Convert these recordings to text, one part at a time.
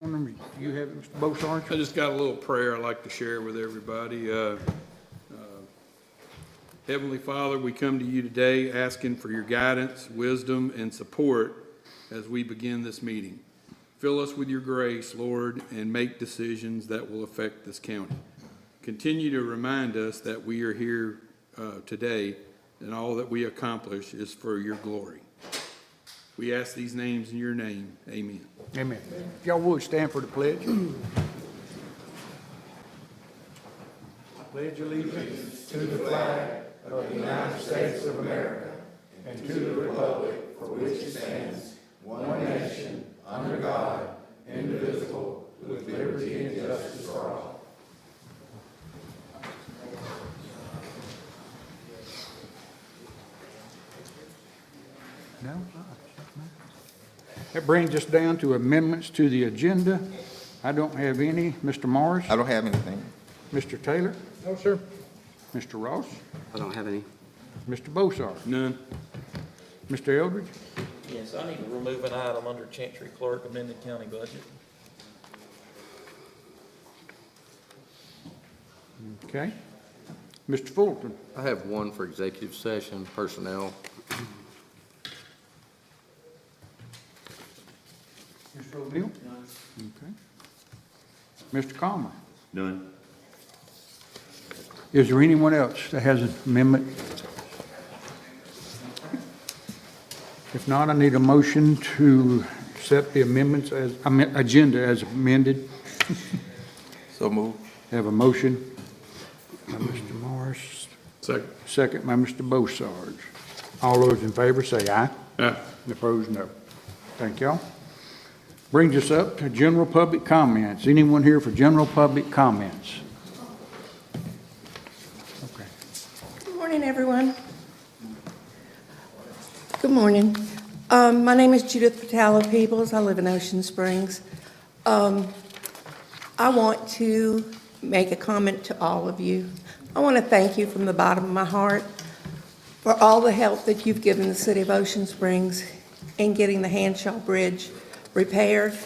You have it, Mr. Beaucharge? I just got a little prayer I'd like to share with everybody. Heavenly Father, we come to you today asking for your guidance, wisdom, and support as we begin this meeting. Fill us with your grace, Lord, and make decisions that will affect this county. Continue to remind us that we are here today and all that we accomplish is for your glory. We ask these names in your name. Amen. Amen. If y'all would stand for the pledge. I pledge allegiance to the flag of the United States of America and to the republic for which it stands, one nation, under God, indivisible, with liberty and justice for all. No? That brings us down to amendments to the agenda. I don't have any. Mr. Morris? I don't have anything. Mr. Taylor? No, sir. Mr. Ross? I don't have any. Mr. Beaucharge? None. Mr. Eldridge? Yes, I need to remove an item under Chancery Clerk, amended county budget. Okay. Mr. Fulton? I have one for executive session, personnel. Mr. O'Neill? Okay. Mr. Calmer? None. Is there anyone else that has an amendment? If not, I need a motion to accept the amendments as, agenda as amended. So move. Have a motion by Mr. Morris, Second. second by Mr. Beaucharge. All those in favor say aye. Aye. Opposed, no. Thank y'all. Brings us up to general public comments. Anyone here for general public comments? Okay. Good morning, everyone. Good morning. My name is Judith Patala Peoples. I live in Ocean Springs. I want to make a comment to all of you. I want to thank you from the bottom of my heart for all the help that you've given the city of Ocean Springs in getting the Handshaw Bridge repaired.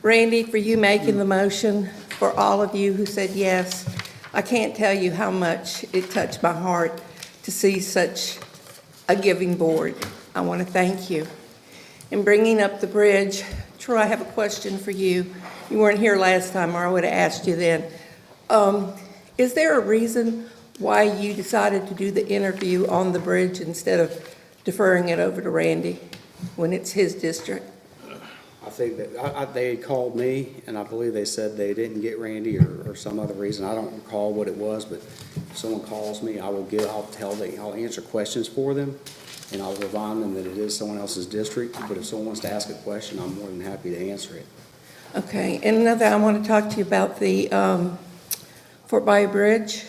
Randy, for you making the motion, for all of you who said yes. I can't tell you how much it touched my heart to see such a giving board. I want to thank you. In bringing up the bridge, Troy, I have a question for you. You weren't here last time, or I would have asked you then. Is there a reason why you decided to do the interview on the bridge instead of deferring it over to Randy when it's his district? I think that they called me, and I believe they said they didn't get Randy or some other reason. I don't recall what it was, but if someone calls me, I'll answer questions for them, and I'll remind them that it is someone else's district. But if someone wants to ask a question, I'm more than happy to answer it. Okay, and another, I want to talk to you about the Fort Bayou Bridge.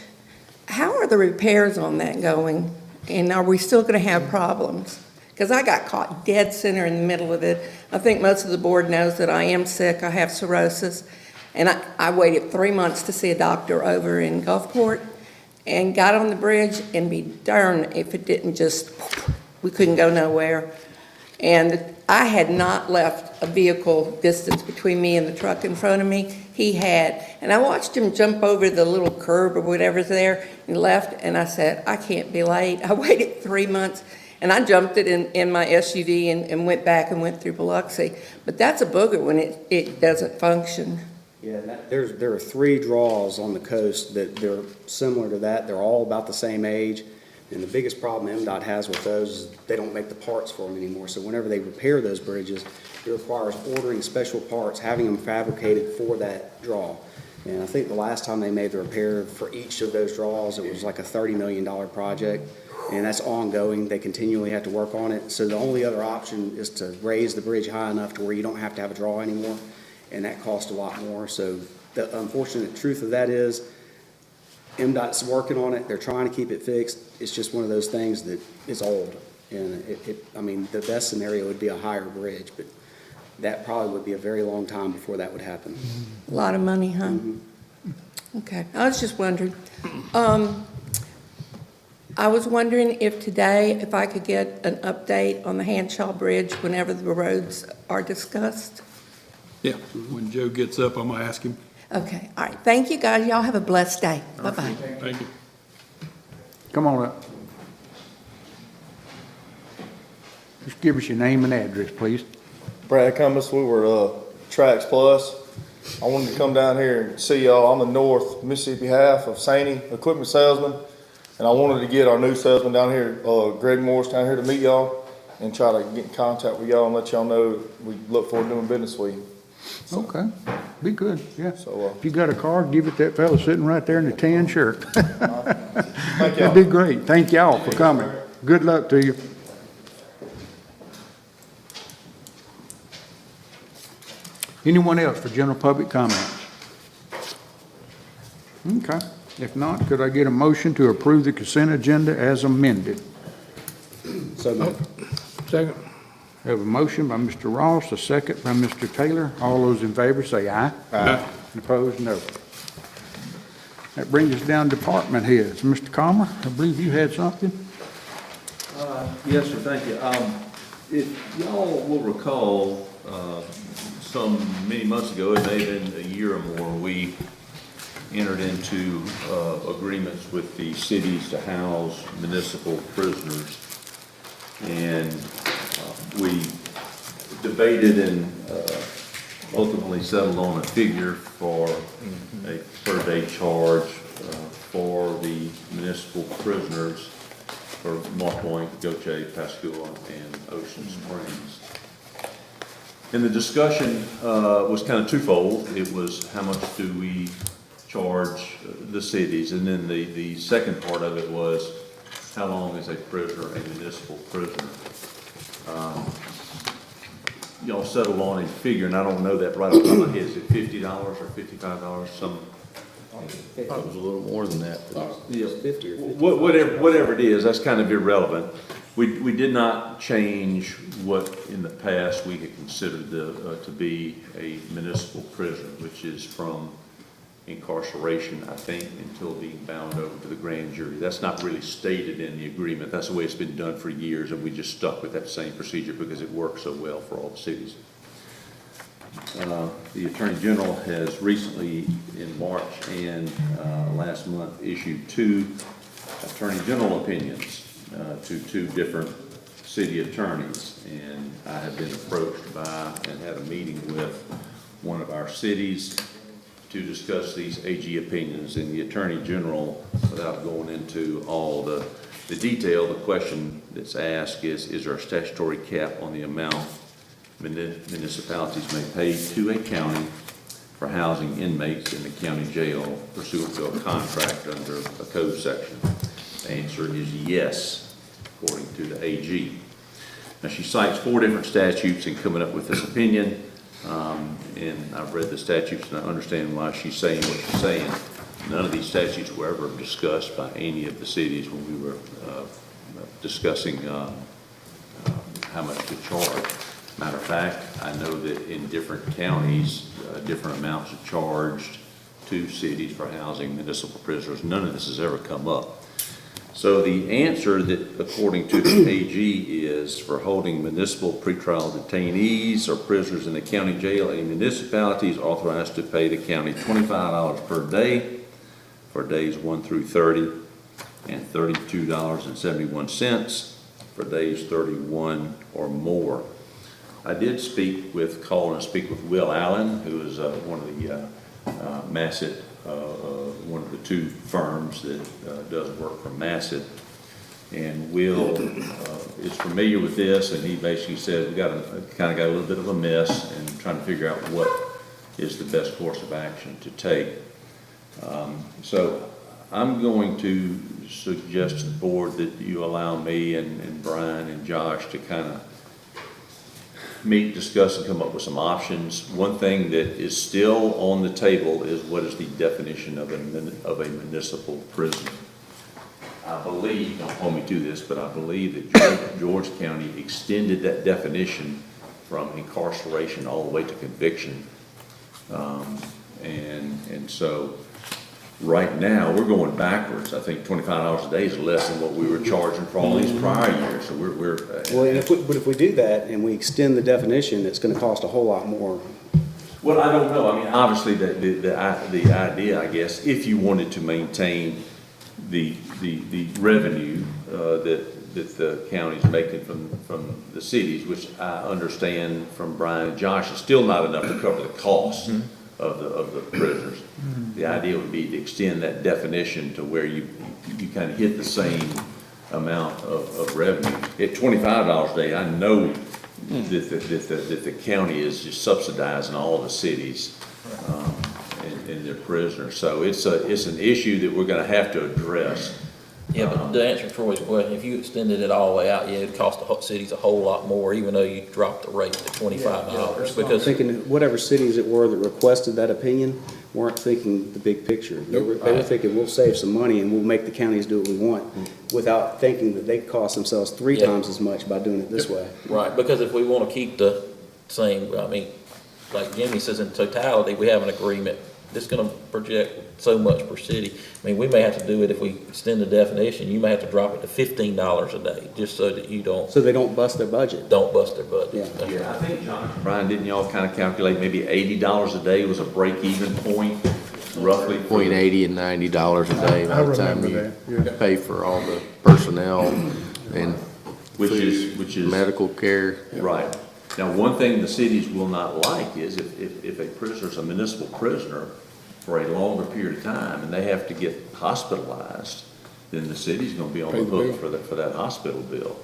How are the repairs on that going? And are we still going to have problems? Because I got caught dead center in the middle of it. I think most of the board knows that I am sick. I have cirrhosis. And I waited 3 months to see a doctor over in Gulfport and got on the bridge, and be darned if it didn't just, we couldn't go nowhere. And I had not left a vehicle distance between me and the truck in front of me. He had. And I watched him jump over the little curb or whatever's there and left, and I said, I can't be late. I waited 3 months. And I jumped it in my SUV and went back and went through Biloxi. But that's a booger when it doesn't function. Yeah, there are 3 draws on the coast that they're similar to that. They're all about the same age. And the biggest problem MDOT has with those is they don't make the parts for them anymore. So whenever they repair those bridges, it requires ordering special parts, having them fabricated for that draw. And I think the last time they made the repair for each of those draws, it was like a $30 million project. And that's ongoing. They continually have to work on it. So the only other option is to raise the bridge high enough to where you don't have to have a draw anymore. And that costs a lot more. So the unfortunate truth of that is MDOT's working on it. They're trying to keep it fixed. It's just one of those things that is old. And I mean, the best scenario would be a higher bridge, but that probably would be a very long time before that would happen. A lot of money, huh? Mm-hmm. Okay, I was just wondering. I was wondering if today, if I could get an update on the Handshaw Bridge whenever the roads are discussed. Yeah, when Joe gets up, I'm gonna ask him. Okay, all right. Thank you, guys. Y'all have a blessed day. Bye-bye. Thank you. Come on up. Just give us your name and address, please. Brad Cummins, we were Trax Plus. I wanted to come down here and see y'all. I'm the North Mississippi half of Saney Equipment Salesman, and I wanted to get our new salesman down here, Greg Morris, down here to meet y'all and try to get in contact with y'all and let y'all know we look forward to doing business with you. Okay, be good, yeah. So, If you got a card, give it that fella sitting right there in the tan shirt. thank y'all. That'd be great. Thank y'all for coming. Good luck to you. Anyone else for general public comments? Okay, if not, could I get a motion to approve the consent agenda as amended? So moved. Second. We have a motion by Mr. Ross, a second by Mr. Taylor. All those in favor say aye. Aye. And opposed, no. That brings us down to department heads. Mr. Calmer, I believe you had something? Yes, sir, thank you. If y'all will recall, many months ago, it may have been a year or more, we entered into agreements with the cities to house municipal prisoners. And we debated and ultimately settled on a figure for a per-day charge for the municipal prisoners for Moss Point, Goche, Pascagoula, and Ocean Springs. And the discussion was kind of twofold. It was how much do we charge the cities, and then the second part of it was how long is a prisoner a municipal prisoner. Y'all settled on a figure, and I don't know that right off the top of my head. Is it $50 or $55? Some. It was a little more than that. Yeah, 50 or 50. Whatever it is, that's kind of irrelevant. We did not change what in the past we had considered to be a municipal prison, which is from incarceration, I think, until being bound over to the grand jury. That's not really stated in the agreement. That's the way it's been done for years, and we just stuck with that same procedure because it works so well for all the cities. The Attorney General has recently, in March and last month, issued 2 Attorney General opinions to 2 different city attorneys, and I have been approached by and had a meeting with one of our cities to discuss these AG opinions. And the Attorney General, without going into all the detail, the question that's asked is there a statutory cap on the amount municipalities may pay to a county for housing inmates in the county jail pursuant to a contract under a code section? The answer is yes, according to the AG. Now, she cites 4 different statutes in coming up with this opinion. And I've read the statutes and I understand why she's saying what she's saying. None of these statutes were ever discussed by any of the cities when we were discussing how much to charge. Matter of fact, I know that in different counties, different amounts are charged to cities for housing municipal prisoners. None of this has ever come up. So the answer that, according to the AG, is for holding municipal pretrial detainees or prisoners in the county jail, a municipality is authorized to pay the county $25 per day for days 1 through 30 and $32.71 for days 31 or more. I did call and speak with Will Allen, who is one of the Massett, one of the 2 firms that does work for Massett. And Will is familiar with this, and he basically said we got a little bit of a mess and trying to figure out what is the best course of action to take. So I'm going to suggest to the board that you allow me and Brian and Josh to kind of meet, discuss, and come up with some options. One thing that is still on the table is what is the definition of a municipal prison. I believe, don't hold me to this, but I believe that George County extended that definition from incarceration all the way to conviction. And so right now we're going backwards. I think $25 a day is less than what we were charging for all these prior years. So we're Well, and if we do that and we extend the definition, it's going to cost a whole lot more Well, I don't know. I mean, obviously, the idea, I guess, if you wanted to maintain the revenue that the county's making from the cities, which I understand from Brian and Josh, is still not enough to cover the cost of the prisoners. The idea would be to extend that definition to where you kind of hit the same amount of revenue. At $25 a day, I know that the county is just subsidizing all the cities and their prisoners. So it's an issue that we're gonna have to address. Yeah, but to answer Troy's question, if you extended it all the way out, yeah, it'd cost the cities a whole lot more, even though you dropped the rate to $25, I'm because. thinking whatever cities it were that requested that opinion weren't thinking the big picture. They were thinking, we'll save some money and we'll make the counties do what we want, without thinking that they cost themselves three times as much by doing it this way. Right, because if we want to keep the same, I mean, like Jimmy says, in totality, we have an agreement that's going to project so much per city. I mean, we may have to do it if we extend the definition. You may have to drop it to $15 a day, just so that you don't. So they don't bust their budget. Don't bust their budget. Yeah. Yeah, I think, John, Brian, didn't y'all kind of calculate maybe $80 a day was a break-even point, roughly? Between $80 and $90 a day by I the time remember you that, yeah. pay for all the personnel and Which is. medical care. Right. Now, one thing the cities will not like is if a prisoner's a municipal prisoner for a longer period of time and they have to get hospitalized, then the city's gonna be on the hook for that hospital bill.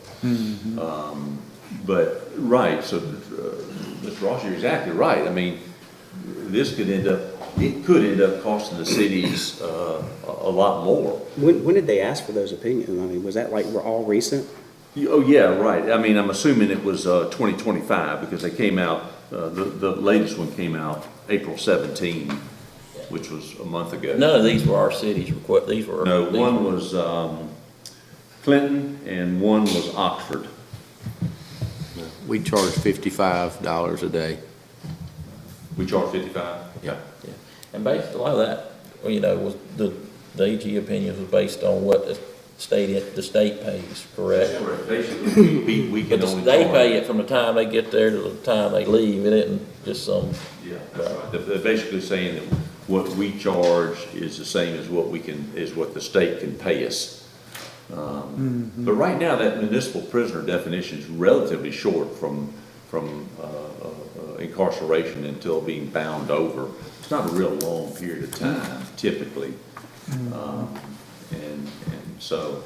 But, right, so, Mr. Ross, you're exactly right. I mean, it could end up costing the cities, a lot more. When did they ask for those opinions? I mean, was that like all recent? Oh, yeah, right. I mean, I'm assuming it was 2025 because they came out, the latest one came out April 17, which was a month ago. None of these were our cities request, these were. No, one was Clinton and one was Oxford. We charge $55 a day. We charge 55? Yeah. Yeah. And based, a lot of that, you know, was the AG opinion was based on what the state pays, correct? Correct. Basically, we can But only. they charge- pay it from the time they get there to the time they leave, it isn't just some. Yeah, that's right. They're basically saying that what we charge is the same as what the state can pay us. But right now, that municipal prisoner definition is relatively short from incarceration until being bound over. It's not a real long period of time typically. And so,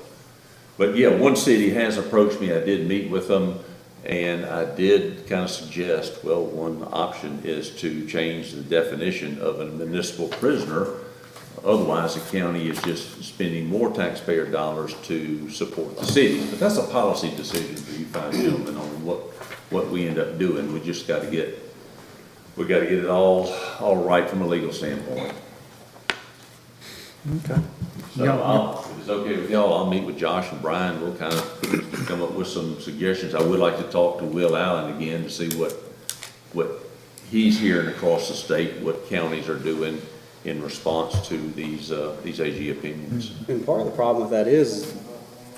but yeah, one city has approached me. I did meet with them. And I did kind of suggest, well, one option is to change the definition of a municipal prisoner. Otherwise, the county is just spending more taxpayer dollars to support the city. But that's a policy decision for you five gentlemen on what we end up doing. We just got to get it all right from a legal standpoint. Okay. So if it's okay with y'all, I'll meet with Josh and Brian. We'll kind of come up with some suggestions. I would like to talk to Will Allen again to see what he's hearing across the state, what counties are doing in response to these AG opinions. And part of the problem with that is,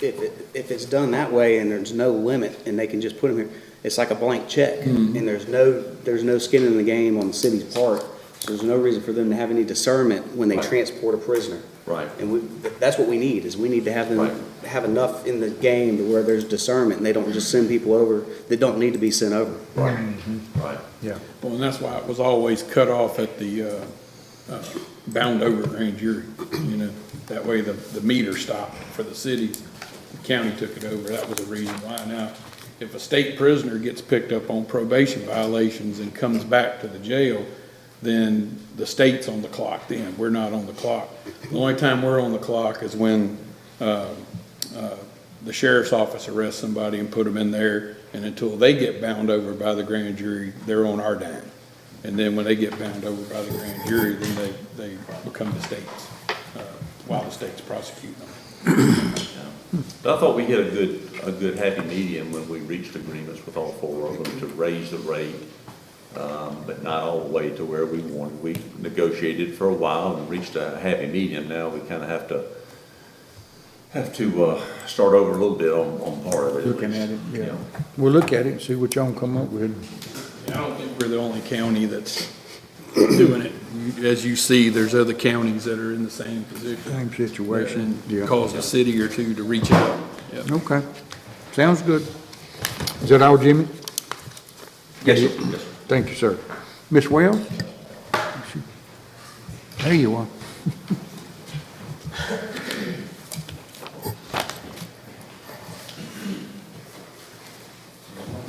if it's done that way and there's no limit and they can just put them here, it's like a blank check. And there's no skin in the game on the city's part. So there's no reason for them to have any discernment when they transport a prisoner. Right. And that's what we need, is we need to have them have enough in the game to where there's discernment and they don't just send people over that don't need to be sent over. Right. Right. Yeah. Well, and that's why it was always cut off at the bound over grand jury, you know. That way the meter stopped for the cities. The county took it over. That was the reason why. Now, if a state prisoner gets picked up on probation violations and comes back to the jail, then the state's on the clock then. We're not on the clock. The only time we're on the clock is when the sheriff's office arrests somebody and put them in there, and until they get bound over by the grand jury, they're on our dime. And then when they get bound over by the grand jury, then they become the state's, while the state's prosecuting them. But I thought we hit a good happy medium when we reached agreements with all four of them to raise the rate, but not all the way to where we wanted. We negotiated for a while and reached a happy medium. Now we kind of have to start over a little bit on part of it. Looking at it, yeah. We'll look at it and see what y'all come up with. I don't think we're the only county that's doing it. As you see, there's other counties that are in the same position. Same situation, yeah. And cause a city or two to reach out. Yep. Okay, sounds good. Is that all, Jimmy? Yes, sir. Yes, sir. Thank you, sir. Ms. Wells? There you are.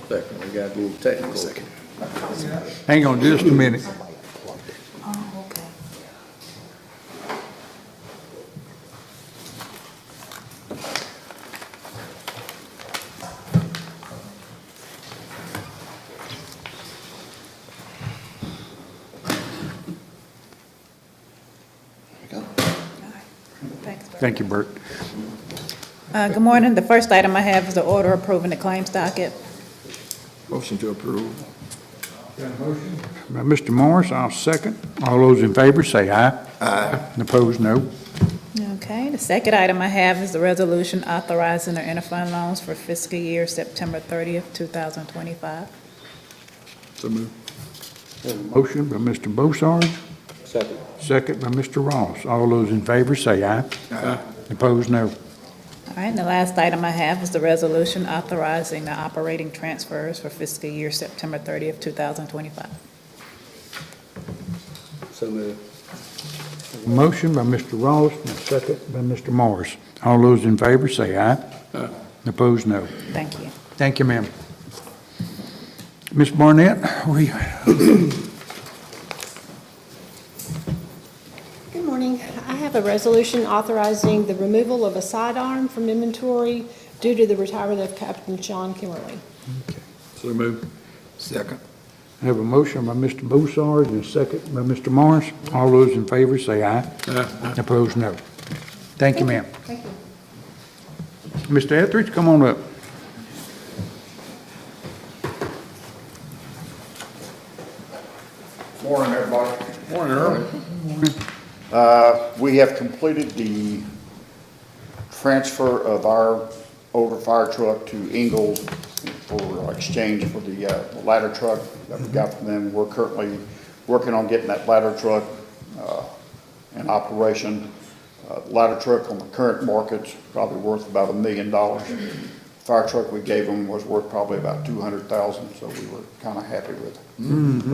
Second, we got a little technical. Hang on just a minute. Oh, okay. Thanks, Bert. Thank you, Bert. Good morning. The first item I have is the order approving the claims docket. Motion to approve. By Mr. Morris, I'll second. All those in favor say aye. Aye. Opposed, no. Okay, the second item I have is the resolution authorizing the interfund loans for fiscal year September 30th, 2025. So move. Motion by Mr. Bossarge, Second. second by Mr. Ross. All those in favor say aye. Aye. Opposed, no. All right, and the last item I have is the resolution authorizing the operating transfers for fiscal year September 30th, 2025. So moved. Motion by Mr. Ross, and second by Mr. Morris. All those in favor say aye. Aye. Opposed, no. Thank you. Thank you, ma'am. Ms. Barnett, Good morning. I have a resolution authorizing the removal of a sidearm from inventory due to the retirement of Captain Sean Kimmerly. So move. Second. I have a motion by Mr. Bossarge and a second by Mr. Morris. All those in favor say aye. Aye. Opposed, no. Thank you, ma'am. Thank you. Mr. Etheridge, come on up. Morning, everybody. Morning, Earl. We have completed the transfer of our older fire truck to Ingalls for exchange for the ladder truck that we got from them. We're currently working on getting that ladder truck in operation. The ladder truck on the current market's probably worth about $1 million. Fire truck we gave them was worth probably about $200,000, so we were kind of happy with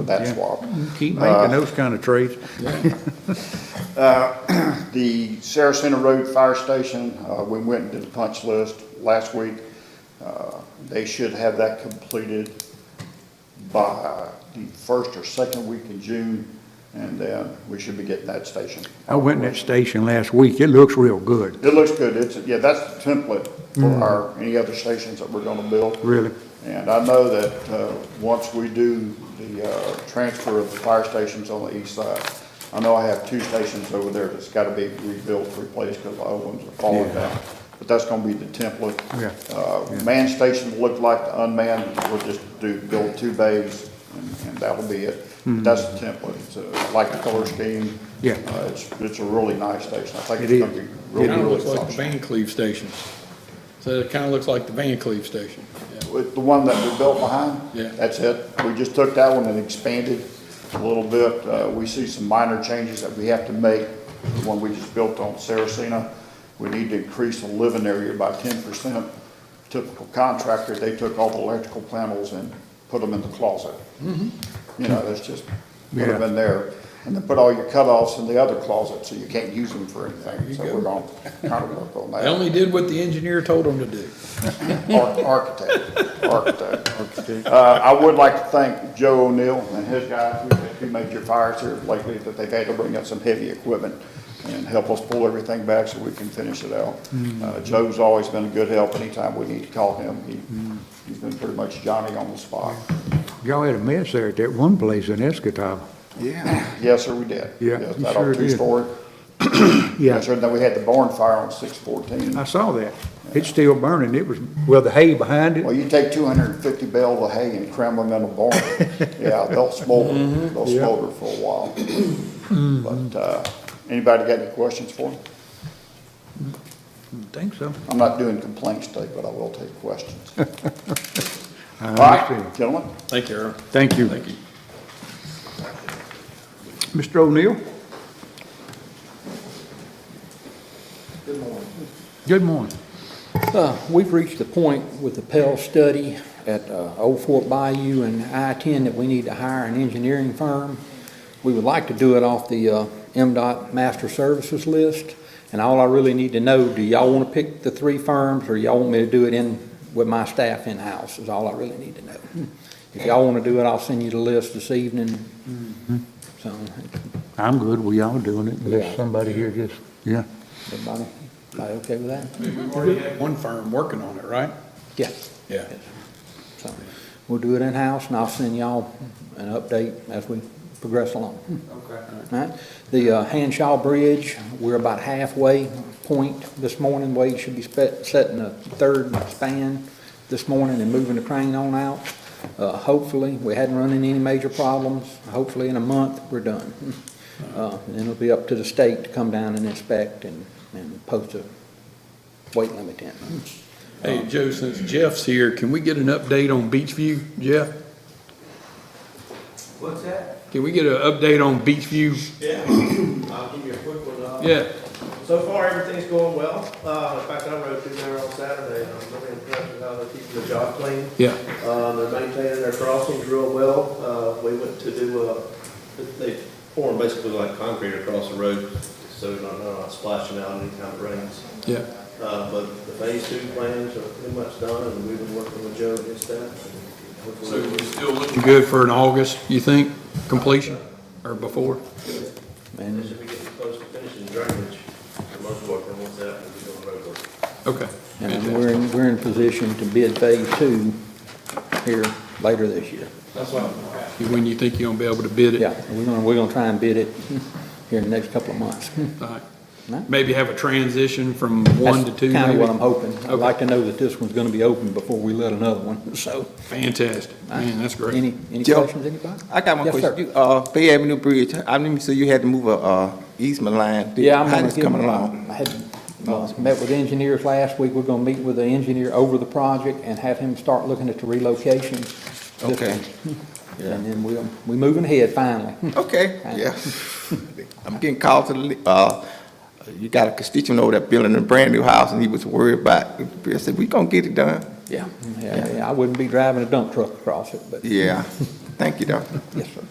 that swap. Keep making those kind of trades. The Saracena Road Fire Station, we went and did the punch list last week. They should have that completed by the first or second week in June, and then we should be getting that station. I went in that station last week. It looks real good. It looks good. Yeah, that's the template for any other stations that we're gonna build. Really. And I know that, once we do the, transfer of the fire stations on the east side, I know I have 2 stations over there that's gotta be rebuilt, replaced, because the old ones are falling down. But that's gonna be the template. Yeah. Manned station will look like the unmanned. We'll just build 2 bays, and that'll be it. That's the template. It's, I like the color scheme. Yeah. It's a really nice station. I think It it's gonna is. be really, Kind of really looks like the functional. Van Cleve station. So it kind of looks like the Van Cleve station. Yeah. With the one that we built behind? Yeah. That's it. We just took that one and expanded a little bit. We see some minor changes that we have to make. The one we just built on Saracena, we need to increase the living area by 10%. Typical contractor, they took all the electrical panels and put them in the closet. You know, that's just, put them in there. And then put all your cutoffs in the other closet, so you can't use them for anything. So we're gonna kind of work on that. They only did what the engineer told them to do. Architect. I would like to thank Joe O'Neill and his guys. We've had 2 major fires here lately that they've had to bring up some heavy equipment and help us pull everything back so we can finish it out. Joe's always been a good help. Anytime we need to call him, he's been pretty much Johnny on the spot. Y'all had a mess there at that one place in Escatawba. Yeah. Yes, sir, we did. Yeah, Yes, you that sure old did. 2-story. Yeah, Yes, sir. Then we had the barn fire on 614. I saw that. It's still burning. It was, well, the hay behind Well, it. you take 250 bales of hay and cram them in a barn. Yeah, they'll smolder. They'll Yeah. smolder for a while. But, anybody got any questions for me? I think so. I'm not doing complaints today, but I will take questions. I All right, understand. gentlemen. Thank you, Earl. Thank you. Thank you. Mr. O'Neill? Good morning. We've reached the point with the Pell study at Old Fort Bayou and I-10 that we need to hire an engineering firm. We would like to do it off the MDOT Master Services list, and all I really need to know, do y'all want to pick the 3 firms, or y'all want me to do it with my staff in-house, is all I really need to know. If y'all want to do it, I'll send you the list this evening. So, I'm good. We all doing it. Yeah. There's somebody here just, yeah. everybody okay with that? We've already had one firm working on it, right? Yeah. Yeah. So, we'll do it in-house, and I'll send y'all an update as we progress along. Okay. All right. The Hanshaw Bridge, we're about halfway point this morning. Wade should be setting the 3rd span this morning and moving the crane on out. Hopefully, we hadn't run into any major problems. Hopefully, in a month, we're done. And then it'll be up to the state to come down and inspect and post a weight limit in. Hey, Joe, since Jeff's here, can we get an update on Beachview, Jeff? What's that? Can we get an update on Beachview? Yeah, I'll give you a quick one. Yeah. So far, everything's going well. In fact, I rode through there on Saturday, and I'm really impressed with how they're keeping the job clean. Yeah. They're maintaining their crossings real well. We went to do, they pouring basically like concrete across the road, so we're not splashing out anytime it rains. Yeah. But the phase 2 plans are pretty much done, and we've been working with Joe and his staff. So we're still looking good for an August, you think, completion, or before? And they should be getting close to finishing drainage for most work, and once that, we'll be doing road work. Okay. And we're in position to bid phase 2 here later this year. That's what I'm asking. When you think you're gonna be able to bid it? Yeah, we're gonna try and bid it here in the next couple of months. All right. Maybe have a transition from 1 to 2, Kind of maybe? what I'm hoping. I'd Okay. like to know that this one's gonna be open before we let another one, so. Fantastic. Man, that's great. Any Joe, questions, anybody? I got one Yes, question. sir. Bay Avenue Bridge, I mean, so you had to move a easement line. Yeah, I'm How gonna is it give coming them, along? I had met with engineers last week. We're gonna meet with the engineer over the project and have him start looking at the relocation. Okay. And then we're moving ahead finally. Okay, yeah. I'm getting called to the, you got a constituent over there building a brand new house, and he was worried about it. I said, we gonna get it done. Yeah, I wouldn't be driving a dump truck across it, but. Yeah. Thank you, Doctor. Yes, sir.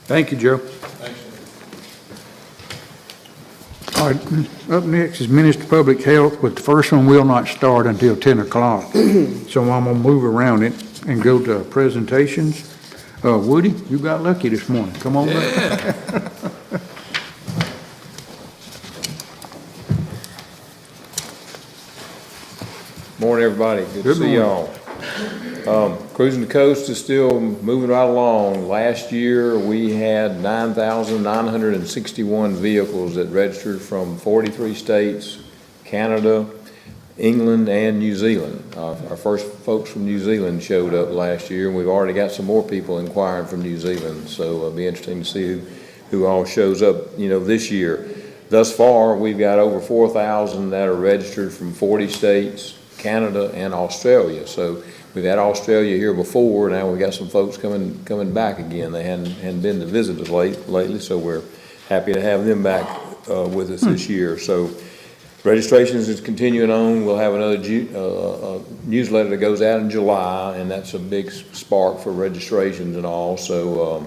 Thank you, Joe. All right, up next is Minister of Public Health, but the first one will not start until 10 o'clock. So I'm gonna move around it and go to presentations. Woody, you got lucky this morning. Come on back. Morning, everybody. Good to see y'all. Cruising the Coast is still moving right along. Last year, we had 9,961 vehicles that registered from 43 states, Canada, England, and New Zealand. Our first folks from New Zealand showed up last year, and we've already got some more people inquiring from New Zealand. So it'll be interesting to see who all shows up, this year. Thus far, we've got over 4,000 that are registered from 40 states, Canada, and Australia. So we've had Australia here before. Now we've got some folks coming back again. They hadn't been to visit us lately, so we're happy to have them back with us this year. So registrations is continuing on. We'll have another newsletter that goes out in July, and that's a big spark for registrations and all. So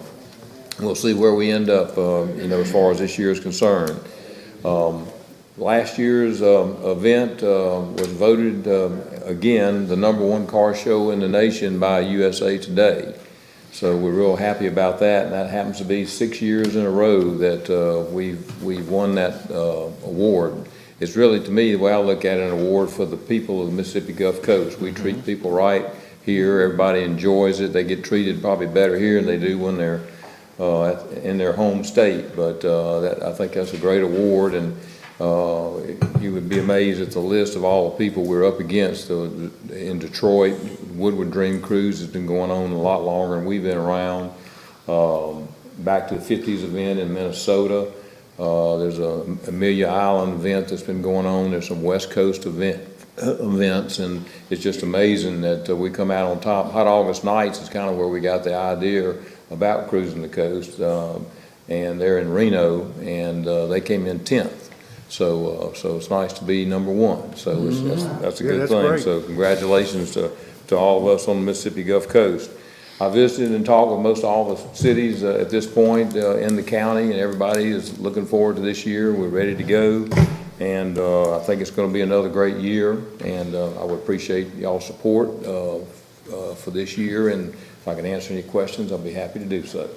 we'll see where we end up, as far as this year is concerned. Last year's event was voted again the #1 car show in the nation by USA Today. So we're real happy about that, and that happens to be 6 years in a row that we've won that award. It's really, to me, the way I look at it, an award for the people of the Mississippi Gulf Coast. We treat people right here. Everybody enjoys it. They get treated probably better here than they do when they're in their home state. But I think that's a great award, and you would be amazed at the list of all the people we're up against. In Detroit, Woodward Dream Cruise has been going on a lot longer than we've been around. Back to the 50s event in Minnesota. There's a Amelia Island event that's been going on. There's some West Coast events, and it's just amazing that we come out on top. Hot August Nights is kind of where we got the idea about cruising the coast. and they're in Reno, and they came in 10th. So it's nice to be number one. So that's a Yeah, good that's thing. great. So congratulations to all of us on the Mississippi Gulf Coast. I visited and talked with most all the cities at this point in the county, and everybody is looking forward to this year. We're ready to go, and I think it's going to be another great year, and I would appreciate y'all's support for this year, and if I can answer any questions, I'll be happy to do so.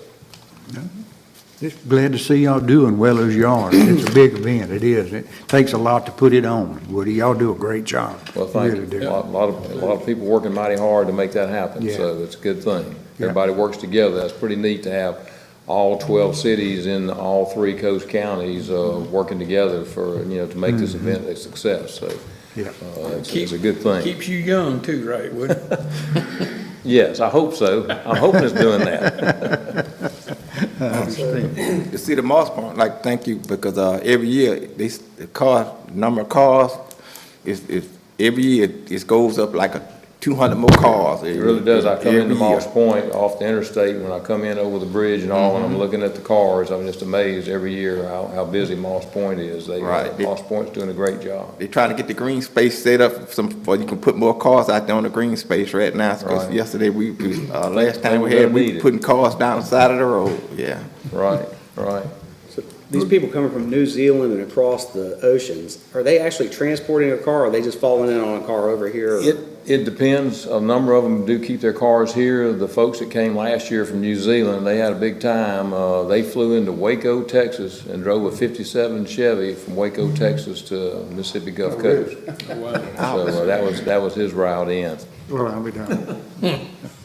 Just glad to see y'all doing well as you are. It's a big event, it is. It takes a lot to put it on. Woody, y'all do a great job. Well, thank Really you. do. A lot of people working mighty hard to make that happen, Yeah. so it's a good thing. Yeah. Everybody works together. That's pretty neat to have all 12 cities in all 3 coast counties working together for, to make this event a success, so Yeah. it's a good thing. Keeps you young too, right, Woody? Yes, I hope so. I'm hoping it's doing that. The city of Moss Point, like, thank you, because every year, number of cars, is every year, it goes up like 200 more cars. It really does. I come into every year. Moss Point off the interstate, when I come in over the bridge and all, and I'm looking at the cars, I'm just amazed every year how busy Moss Point is. Right. Moss Point's doing a great job. They trying to get the green space set up for you can put more cars out there on the green space right now. Because Right. yesterday last time we They had, we need it. putting cars down the side of the road. Yeah. Right, right. So these people coming from New Zealand and across the oceans, are they actually transporting a car, or are they just falling in on a car over here? It depends. A number of them do keep their cars here. The folks that came last year from New Zealand, they had a big time. They flew into Waco, Texas, and drove a 57 Chevy from Waco, Texas to Mississippi Gulf Coast. Wow. So that was his route in. Well, I'll be done.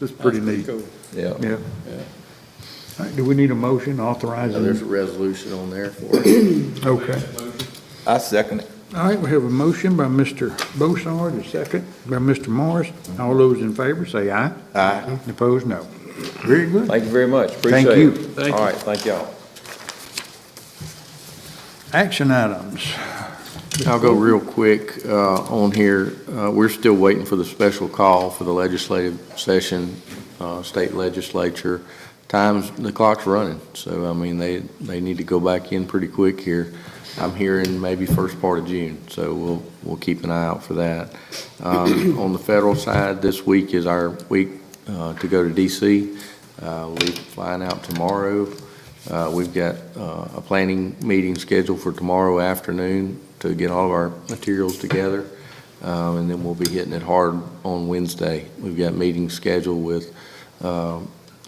It's pretty neat. Cool. Yeah. Yeah. All right, do we need a motion authorizing? There's a resolution on there for it. Okay. I second it. All right, we have a motion by Mr. Bossard, a second by Mr. Morris. All those in favor say aye. Aye. Opposed, no. Very good. Thank you very much. Appreciate Thank you. it. Thank you. All right, thank y'all. Action items. I'll go real quick on here. We're still waiting for the special call for the legislative session, state legislature. The clock's running, so I mean, they need to go back in pretty quick here. I'm hearing maybe first part of June, so we'll keep an eye out for that. On the federal side, this week is our week to go to DC. We'll be flying out tomorrow. We've got a planning meeting scheduled for tomorrow afternoon to get all of our materials together, and then we'll be hitting it hard on Wednesday. We've got meetings scheduled with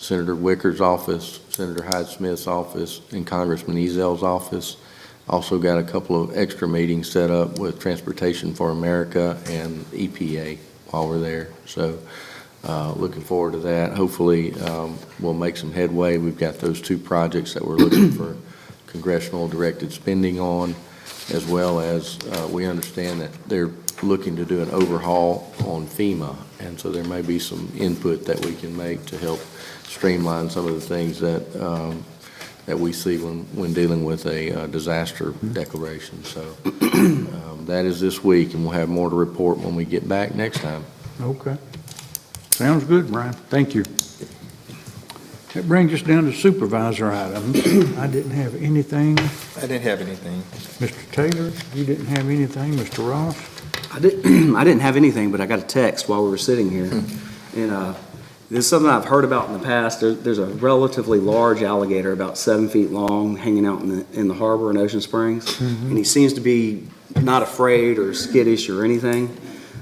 Senator Wicker's office, Senator Hyde-Smith's office, and Congressman Ezel's office. Also got a couple of extra meetings set up with Transportation for America and EPA while we're there. So looking forward to that. Hopefully we'll make some headway. We've got those 2 projects that we're looking for congressional directed spending on, as well as we understand that they're looking to do an overhaul on FEMA. And so there may be some input that we can make to help streamline some of the things that we see when dealing with a disaster declaration. So that is this week, and we'll have more to report when we get back next time. Okay. Sounds good, Brian. Thank you. That brings us down to supervisor items. I didn't have anything. I didn't have anything. Mr. Taylor, you didn't have anything. Mr. Ross? I didn't have anything, but I got a text while we were sitting here. And this is something I've heard about in the past. There's a relatively large alligator, about 7 feet long, hanging out in the harbor in Ocean Springs. And he seems to be not afraid or skittish or anything.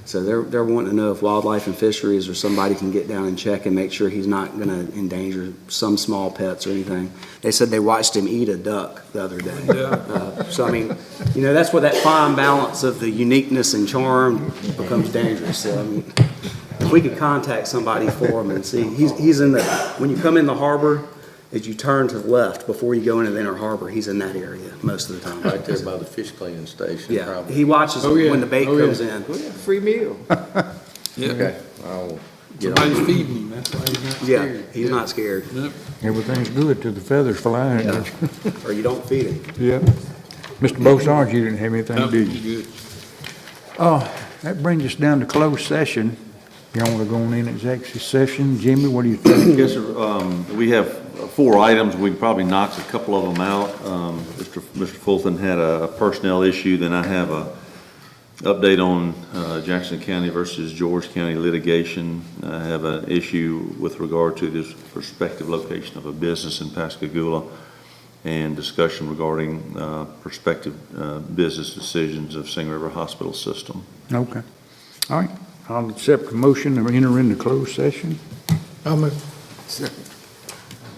So they're wanting to know if Wildlife and Fisheries or somebody can get down and check and make sure he's not going to endanger some small pets or anything. They said they watched him eat a duck the other day. Yeah. So, I mean, that's where that fine balance of the uniqueness and charm becomes dangerous. So, I mean, if we could contact somebody for him and see, he's in when you come in the harbor, as you turn to the left before you go into the inner harbor, he's in that area most of the time. Right there by the fish cleaning station. Yeah, probably. he watches when the bait comes in. Free meal. Yeah. Okay. I'll get on. Somebody's feeding him, that's why he's not Yeah, scared. he's not scared. Yep. Everything's good till the feathers fly. Yeah. Or you don't feed him. Yeah. Mr. Bossard, you didn't have anything, Nope, did you? good. That brings us down to closed session. Y'all want to go on in executive session? Jimmy, what do you think? Yes, sir. We have 4 items. We can probably knock a couple of them out. Mr. Fulton had a personnel issue. Then I have a update on Jackson County versus George County litigation. I have an issue with regard to this prospective location of a business in Pascagoula, and discussion regarding prospective business decisions of Sing River Hospital System. Okay. All right. I'll accept the motion to enter into closed session. I'll move.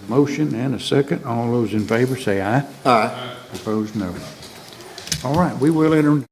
Motion and a second. All those in favor say aye. Aye. Opposed, no. All right, we will enter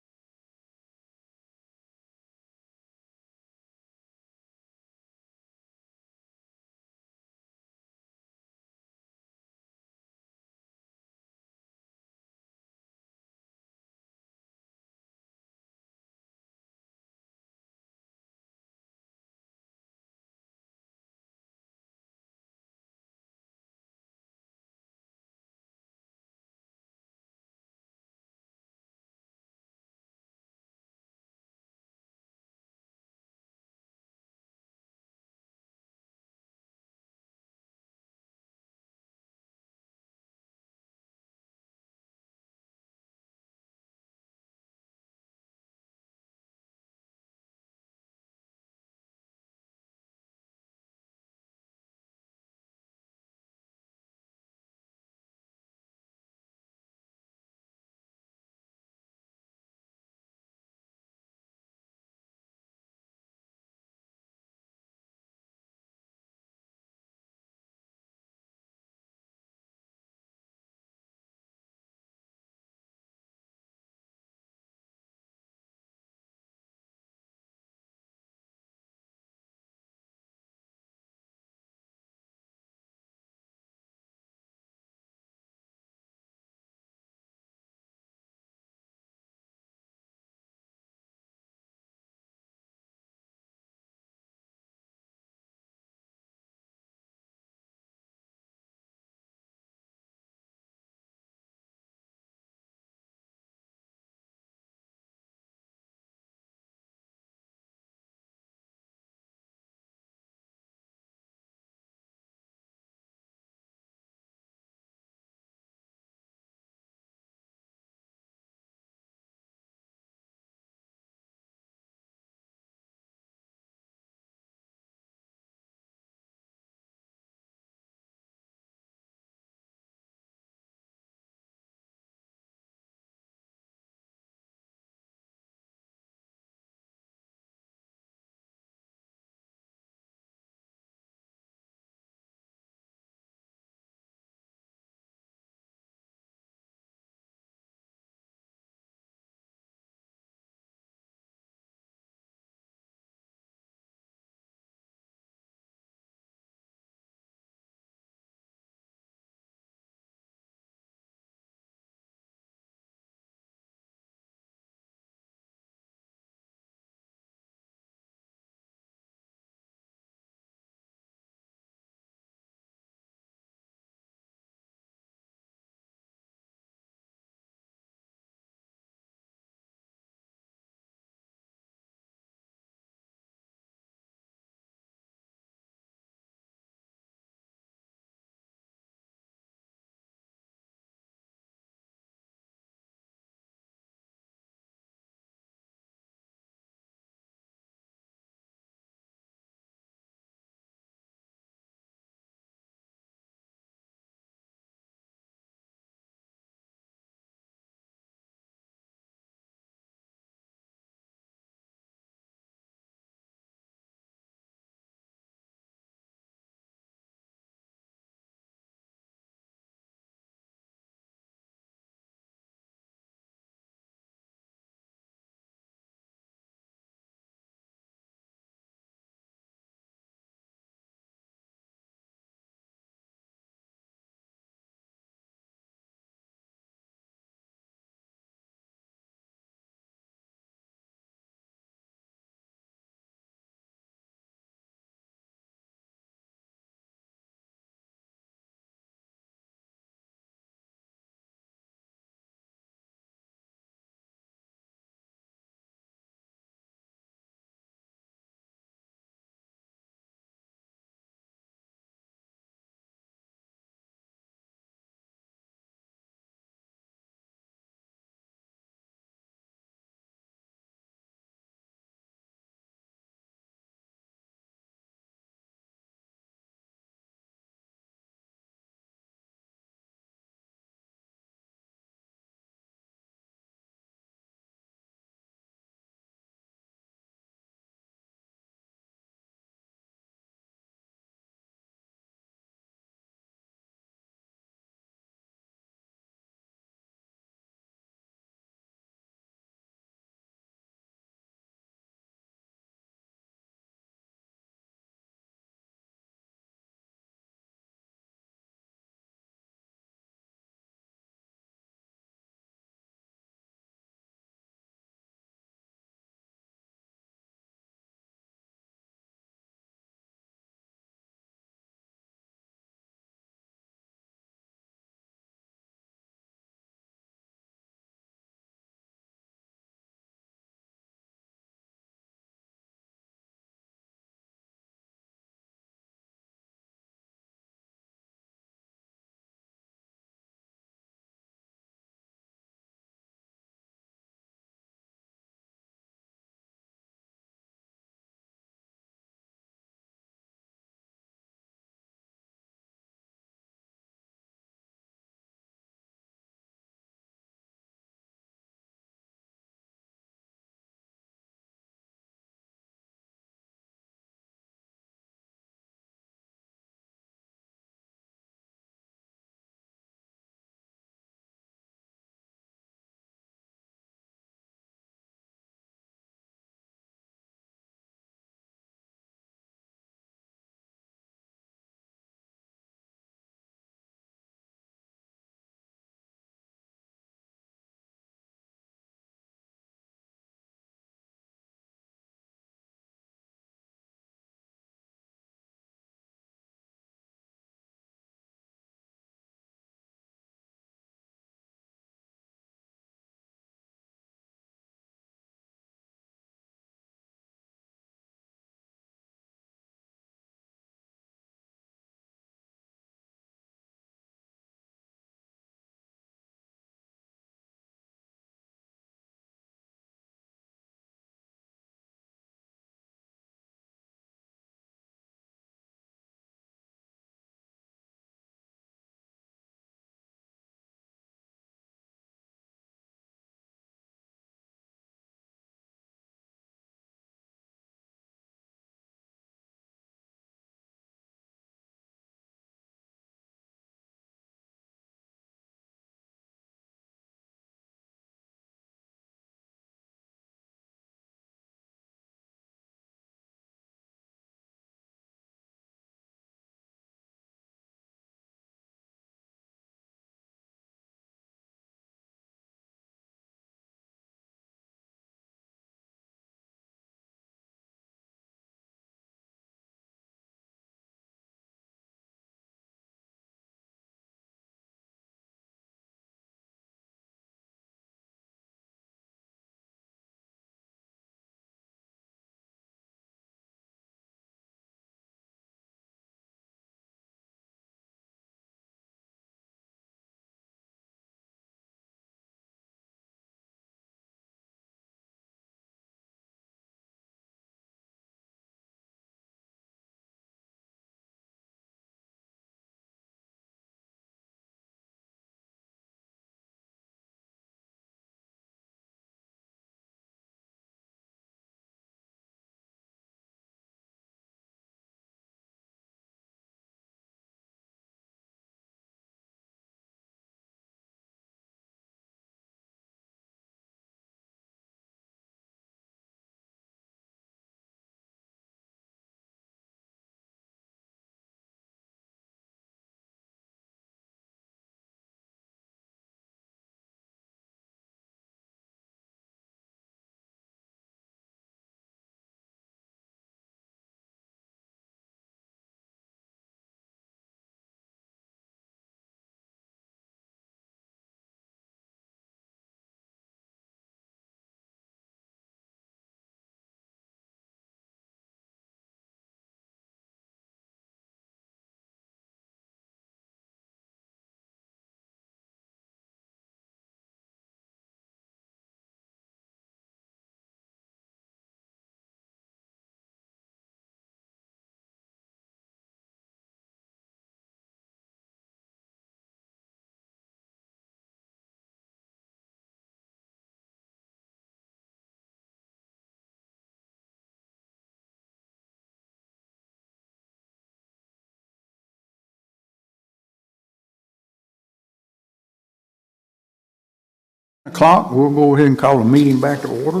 O'clock, we'll go ahead and call the meeting back to order.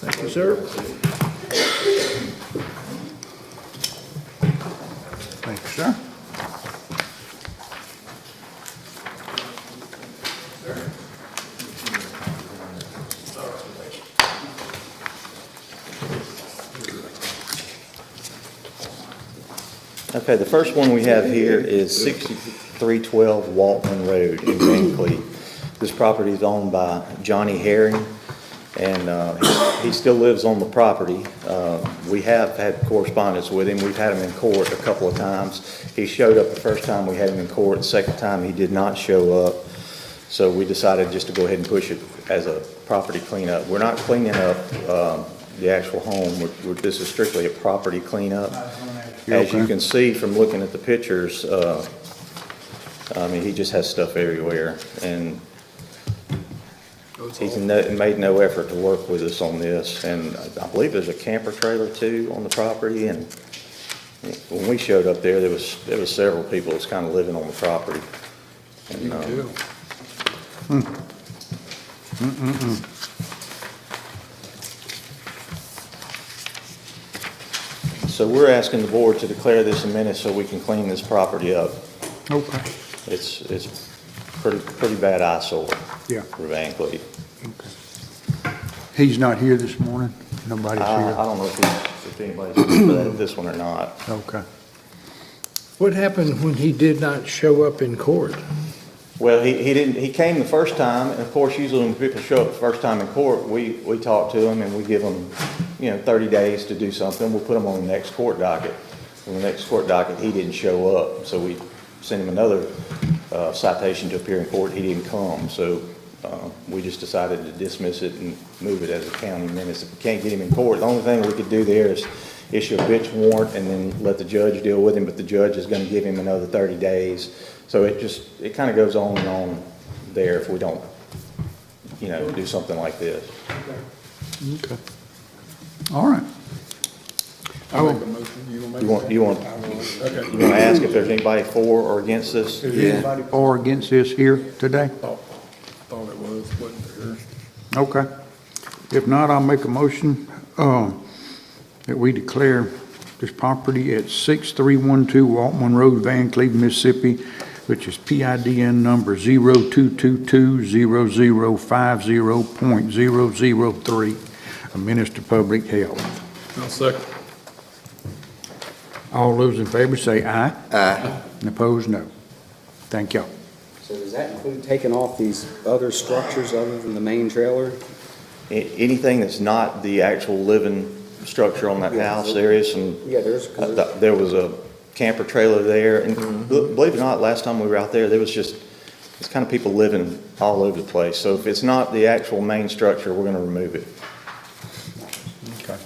Thank you, sir. Thank you, sir. Okay, the first one we have here is 6312 Waltman Road in Van Cleve. This property is owned by Johnny Herring, and he still lives on the property. We have had correspondence with him. We've had him in court a couple of times. He showed up the first time we had him in court. The second time he did not show up. So we decided just to go ahead and push it as a property cleanup. We're not cleaning up the actual home. This is strictly a property cleanup. As you can see from looking at the pictures, I mean, he just has stuff everywhere, and he's made no effort to work with us on this. And I believe there's a camper trailer too on the property. And when we showed up there, there was several people that's kind of living on the property. And, So we're asking the board to declare this a menace so we can clean this property up. Okay. It's pretty bad eyesore. Yeah. For Van Cleve. Okay. He's not here this morning? Nobody's here? I don't know if anybody's here for this one or not. Okay. What happened when he did not show up in court? Well, he didn't. He came the first time, and of course, usually when people show up the first time in court, we talk to them and we give them, 30 days to do something. We'll put them on the next court docket. On the next court docket, he didn't show up, so we sent him another citation to appear in court. He didn't come, so we just decided to dismiss it and move it as a county menace. If we can't get him in court, the only thing we could do there is issue a bench warrant and then let the judge deal with him, but the judge is going to give him another 30 days. So it kind of goes on and on there if we don't, do something like this. Okay. All right. You want to ask if there's anybody for or against this? Is anybody for or against this here today? Thought it was, wasn't there? Okay. If not, I'll make a motion that we declare this property at 6312 Waltman Road, Van Cleve, Mississippi, which is PIDN number 02220050.003, a menace to public health. I'll second. All those in favor say aye. Aye. And opposed, no. Thank y'all. So does that include taking off these other structures other than the main trailer? Anything that's not the actual living structure on that house, there is some. Yeah, there was a camper trailer there, and believe it or not, last time we were out there, it's kind of people living all over the place. So if it's not the actual main structure, we're going to remove it. Okay.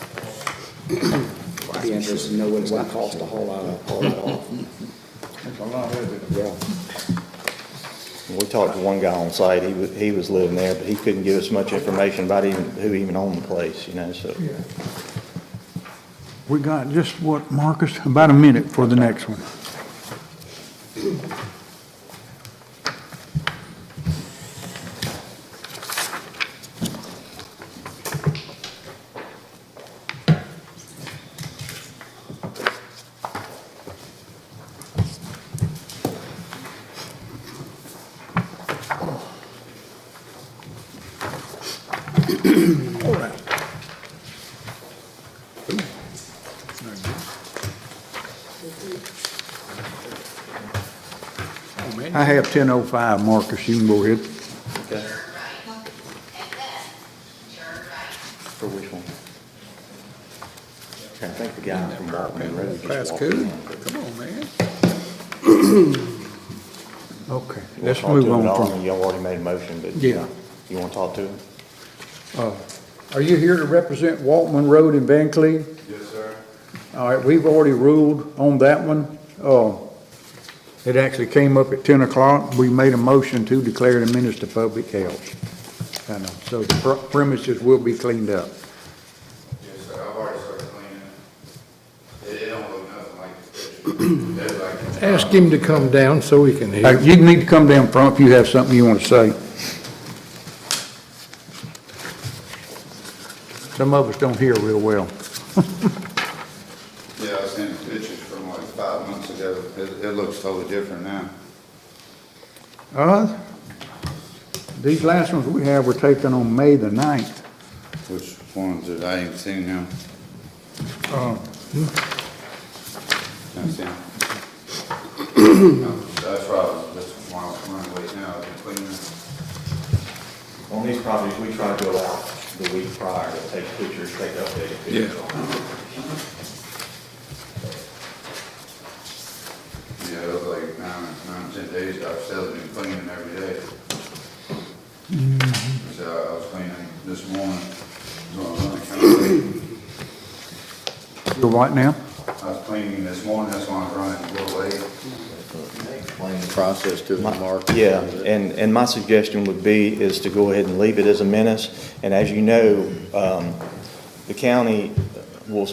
I'd be interested to know what it's going to cost to haul that off. That's a lot of it. Yeah. We talked to one guy on site. He was living there, but he couldn't give us much information about who even owned the place. So. Yeah. We got just what, Marcus? About a minute for the next one. All right. I have 10:05, Marcus. You can go ahead. Okay. For which one? I think the guy from Waltman Road just walked in. Come on, man. Okay, You let's wanna talk move to him at on all? from. You already made a motion, but Yeah. you want to talk to him? Are you here to represent Waltman Road in Van Cleve? Yes, sir. All right, we've already ruled on that one. It actually came up at 10 o'clock. We made a motion to declare it a menace to public health. So the premises will be cleaned up. Yes, sir, I've already started cleaning it. It don't look nothing like the picture. Ask him to come down so we can hear. You need to come down front if you have something you want to say. Some of us don't hear real well. Yeah, I seen pictures from like 5 months ago. It looks totally different now. These last ones we have were taken on May the 9th. Which ones that I ain't seen now? Can't see 'em. That's right, that's why I'm running late now, I've been cleaning. On these properties, we try to go out the week prior to take pictures, take updated pictures. Yeah, it was like 9, 10 days, I've still been cleaning every day. So I was cleaning this morning. You're what now? I was cleaning this morning, that's why I'm running a little late. Explain the process to the Mark. Yeah, and my suggestion would be is to go ahead and leave it as a menace. And as you know, the county will,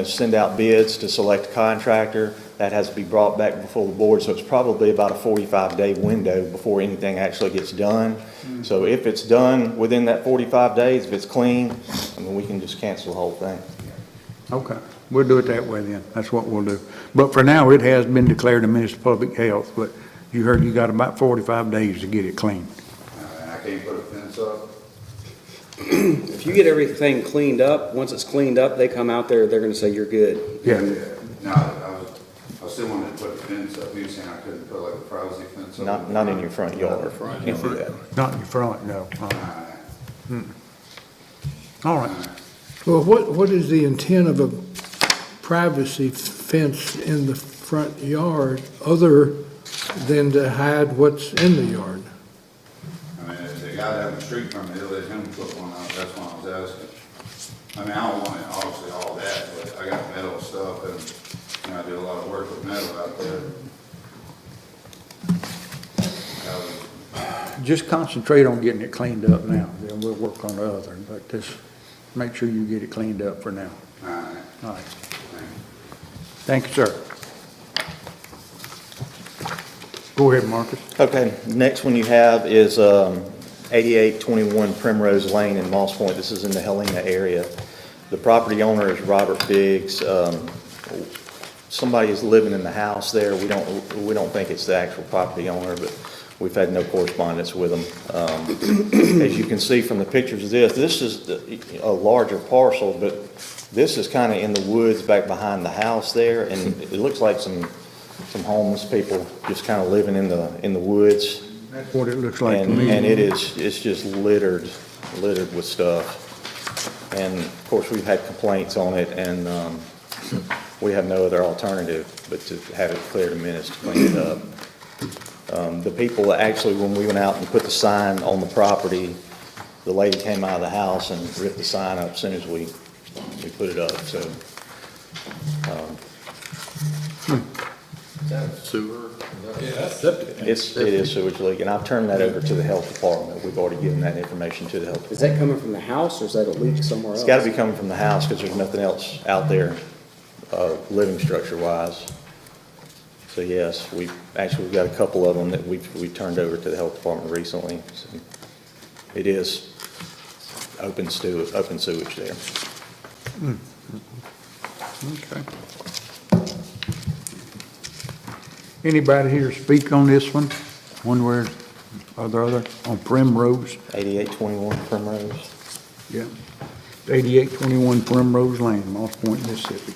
send out bids to select a contractor. That has to be brought back before the board, so it's probably about a 45-day window before anything actually gets done. So if it's done within that 45 days, if it's clean, we can just cancel the whole thing. Okay, we'll do it that way then. That's what we'll do. But for now, it has been declared a menace to public health, but you heard you got about 45 days to get it clean. And I can't put a fence up. If you get everything cleaned up, once it's cleaned up, they come out there, they're gonna say you're good. Yeah. No, I still wanted to put a fence up. You were saying I couldn't put like a privacy fence up? Not in your front yard. Can't do that. Not in your front, no. All right. Well, what is the intent of a privacy fence in the front yard other than to hide what's in the yard? I mean, if the guy down the street from me, they'll let him put one up. That's what I was asking. I mean, I don't want it, obviously, all that, but I got metal stuff and, I do a lot of work with metal out there. Just concentrate on getting it cleaned up now, then we'll work on the other, but just make sure you get it cleaned up for now. All right. All right. Thank you, sir. Go ahead, Marcus. Okay, next one you have is 8821 Primrose Lane in Moss Point. This is in the Helena area. The property owner is Robert Biggs. Somebody is living in the house there. We don't think it's the actual property owner, but we've had no correspondence with them. As you can see from the pictures of this is a larger parcel, but this is kind of in the woods back behind the house there, and it looks like some homeless people just kind of living in the woods. That's what it looks like to me. And it's just littered with stuff. And of course, we've had complaints on it, and we have no other alternative but to have it cleared a minutes to clean it up. The people actually, when we went out and put the sign on the property, the lady came out of the house and ripped the sign up as soon as we put it up, so. Sewer? Yeah, that's septic. It is sewage leak, and I've turned that over to the health department. We've already given that information to the health department. Is that coming from the house or is that a leak somewhere else? It's gotta be coming from the house, because there's nothing else out there, living structure-wise. So yes, we've got a couple of them that we've turned over to the health department recently. So it is open sewage there. Okay. Anybody here speak on this one way or the other, on Primrose? 8821 Primrose. Yeah. 8821 Primrose Lane, Moss Point, Mississippi.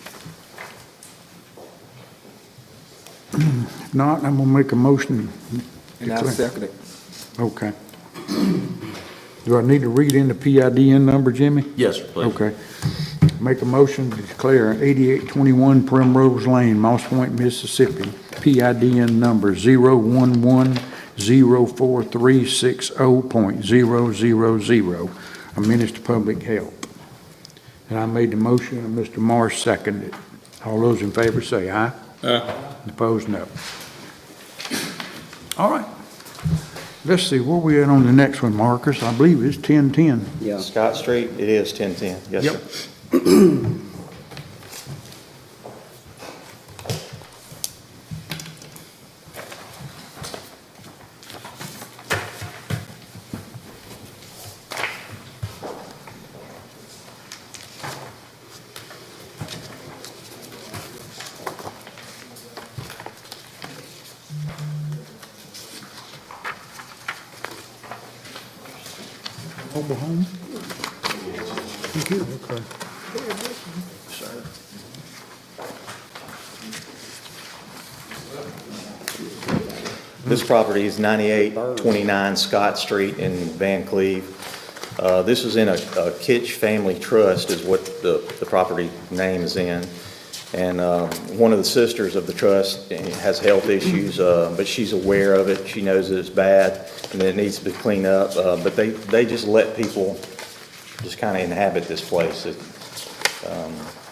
If not, I'm gonna make a motion. And I'll second it. Okay. Do I need to read in the PIDN number, Jimmy? Yes, sir, please. Okay. Make a motion to declare 8821 Primrose Lane, Moss Point, Mississippi, PIDN number 011-04360.000, a menace to public health. And I made the motion, and Mr. Marsh seconded it. All those in favor say aye. Aye. Opposed, no. All right. Let's see, where we at on the next one, Marcus? I believe it's 1010. Yeah. Scott Street, it is 1010, yes, sir. Mobile home? Thank you, okay. This property is 9829 Scott Street in Van Cleve. This is in a Kitch Family Trust is what the property name is in. And one of the sisters of the trust has health issues, but she's aware of it. She knows that it's bad and that it needs to be cleaned up. But they just let people just kind of inhabit this place.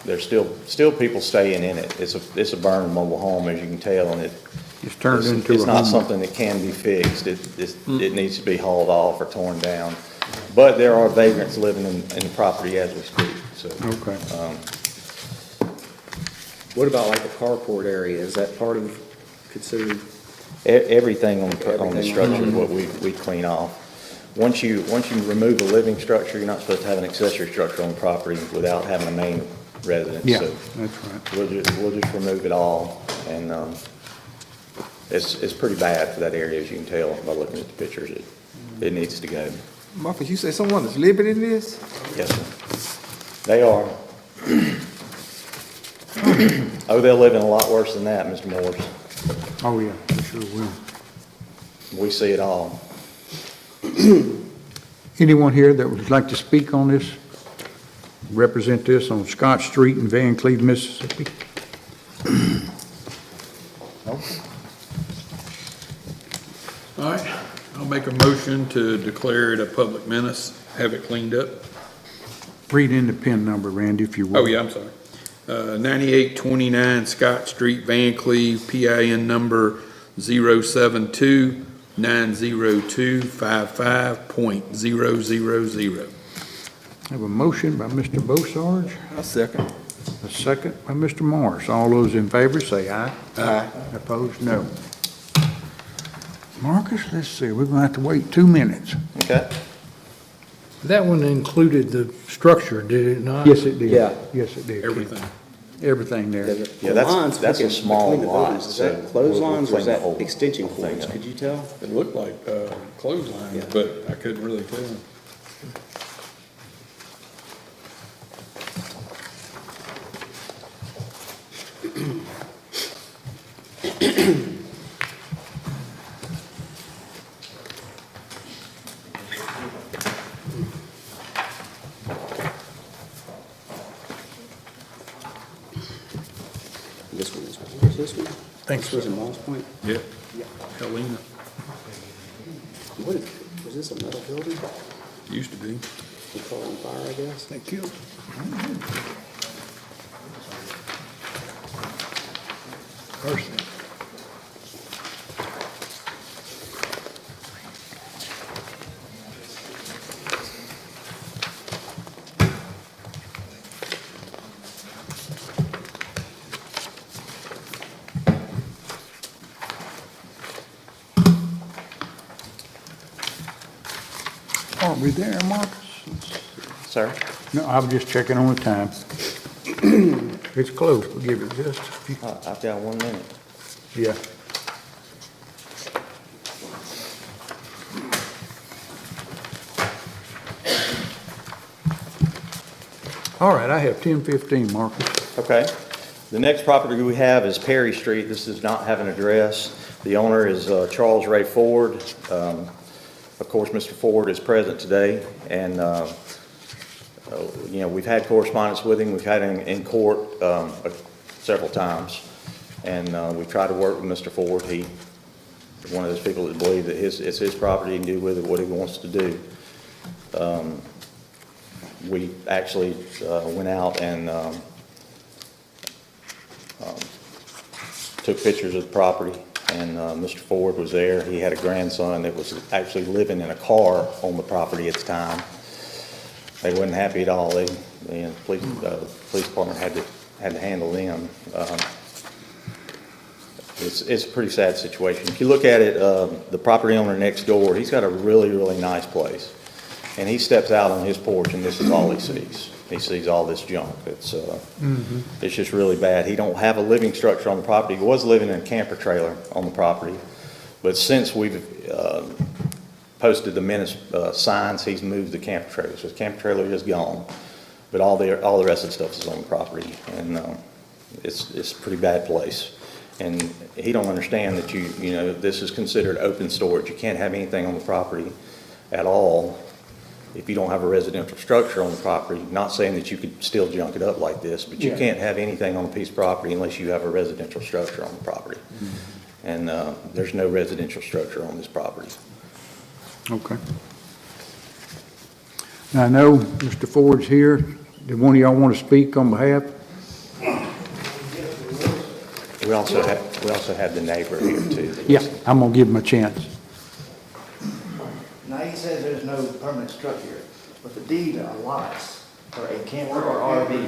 There's still people staying in it. It's a burned mobile home, as you can tell, and It's turned into a it's not home. something that can be fixed. It needs to be hauled off or torn down. But there are vagrants living in the property as we speak, so. Okay. What about like the carport area? Is that part of, considered? Everything on the structure is what we clean off. Once you remove a living structure, you're not supposed to have an accessory structure on the property without having a main residence. Yeah, So that's right. we'll just remove it all, and it's pretty bad for that area, as you can tell by looking at the pictures. It needs to go. Marcus, you say someone is living in this? Yes, sir. They are. Oh, they'll live in a lot worse than that, Mr. Morris. Oh, yeah, we sure will. We see it all. Anyone here that would like to speak on this? Represent this on Scott Street in Van Cleve, Mississippi? All right, I'll make a motion to declare it a public menace, have it cleaned up. Read in the PIN number, Randy, if you will. Oh, yeah, I'm sorry. 9829 Scott Street, Van Cleve, PIN number 072-902-55.000. I have a motion by Mr. Bossarge. A second. A second by Mr. Morris. All those in favor say aye. Aye. Opposed, no. Marcus, let's see, we're gonna have to wait 2 minutes. Okay. That one included the structure, did it not? Yes, it did. Yeah. Yes, it did. Everything. Everything there. Yeah, that's a small lot. Is that clotheslines or is that whole extension thing cords? up. Could you tell? It looked like clotheslines, Yeah. but I couldn't really tell. This one is, where's this one? Thanks. This was in Moss Point? Yeah. Helena, What is, was this a metal building? used to be. We caught on fire, I guess? Thank you. Person. Are we there, Marcus? Sir? No, I was just checking on the time. It's close, we'll give it just a few. I've got 1 minute. Yeah. All right, I have 10:15, Marcus. Okay. The next property we have is Perry Street. This does not have an address. The owner is Charles Ray Ford. Of course, Mr. Ford is present today, and you know, we've had correspondence with him. We've had him in court several times, and we try to work with Mr. Ford. He is one of those people that believe that it's his property and do with it what he wants to do. We actually went out and took pictures of the property, and Mr. Ford was there. He had a grandson that was actually living in a car on the property at the time. They wasn't happy at all. The police department had to handle them. It's a pretty sad situation. If you look at it, the property owner next door, he's got a really, really nice place. And he steps out on his porch and this is all he sees. He sees all this junk. It's just really bad. He don't have a living structure on the property. He was living in a camper trailer on the property. But since we've posted the menace signs. He's moved the camper trailer, so his camper trailer is gone. But all the rest of the stuff is on the property, and it's a pretty bad place. And he don't understand that you know, this is considered open storage. You can't have anything on the property at all if you don't have a residential structure on the property. Not saying that you could still junk it up like this, but you can't have anything on a piece of property unless you have a residential structure on the property. And there's no residential structure on this property. Okay. Now, I know Mr. Ford's here. Did one of y'all want to speak on behalf? We also have the neighbor here too. Yeah, I'm gonna give him a chance. Now, he says there's no permanent structure, but the deed are lots for a camper or RV.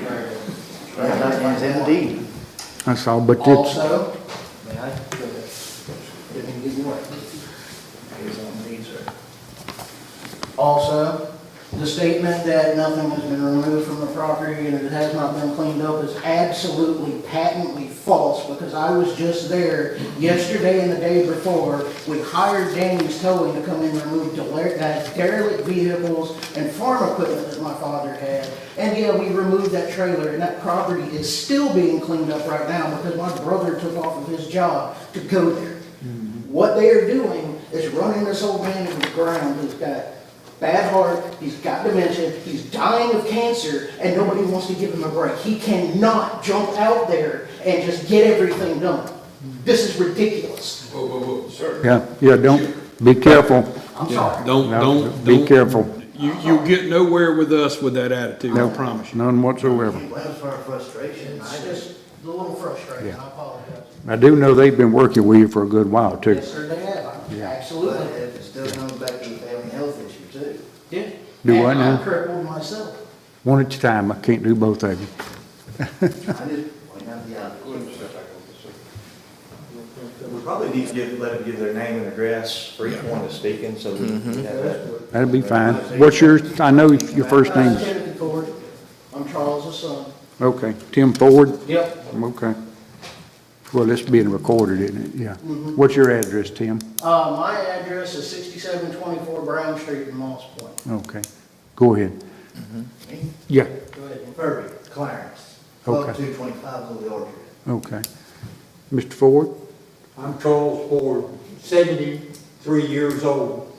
That is in the deed. That's all, but it's, Also, may I? Didn't give you away. Here's on the deed, sir. Also, the statement that nothing has been removed from the property and it has not been cleaned up is absolutely patently false, because I was just there yesterday and the day before. We hired Danny's Towing to come in and remove derelict vehicles and farm equipment that my father had. And yeah, we removed that trailer, and that property is still being cleaned up right now because my brother took off of his job to go there. What they are doing is running this old man into the ground who's got bad heart, he's got dementia, he's dying of cancer, and nobody wants to give him a break. He cannot jump out there and just get everything done. This is ridiculous. Whoa, whoa, whoa, sir. yeah, don't, be careful. I'm sorry. Don't. Be careful. You'll get nowhere with us with that attitude, I promise you. None whatsoever. That's our frustration. I just a little frustrated. I apologize. I do know they've been working with you for a good while, too. Yes, sir, they have. Absolutely. But it still comes back to the family health issue, too. Yeah. Do what now? I'm crippled myself. One at a time, I can't do both of you. I just point out the obvious. We probably need to let them give their name and address for each one that's speaking, so we can have that. That'd be fine. What's yours? I know your first name's, Timothy Ford. I'm Charles' son. okay, Tim Ford? Yep. Okay. Well, it's being recorded, isn't it? Yeah. What's your address, Tim? My address is 6724 Brown Street in Moss Point. Okay. Go ahead. Yeah, Go ahead. Furby, Clarence. Okay. 12225 Little Orchard. okay. Mr. Ford? I'm Charles Ford, 73 years old.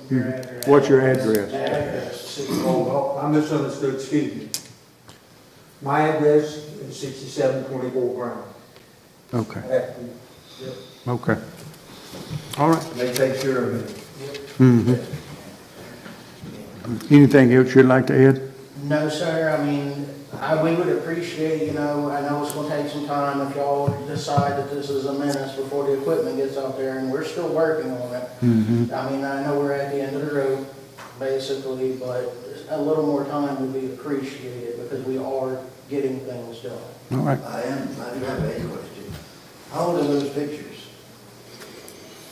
What's your address? Oh, I misunderstood, excuse me. My address is 6724 Brown. Okay. Okay. All right. They take care of it. Anything else you'd like to add? No, sir. I mean, we would appreciate, I know it's gonna take some time if y'all decide that this is a menace before the equipment gets out there, and we're still working on it. I mean, I know we're at the end of the road, basically, but a little more time would be appreciated because we are getting things done. All right. I do have a question. How old are those pictures?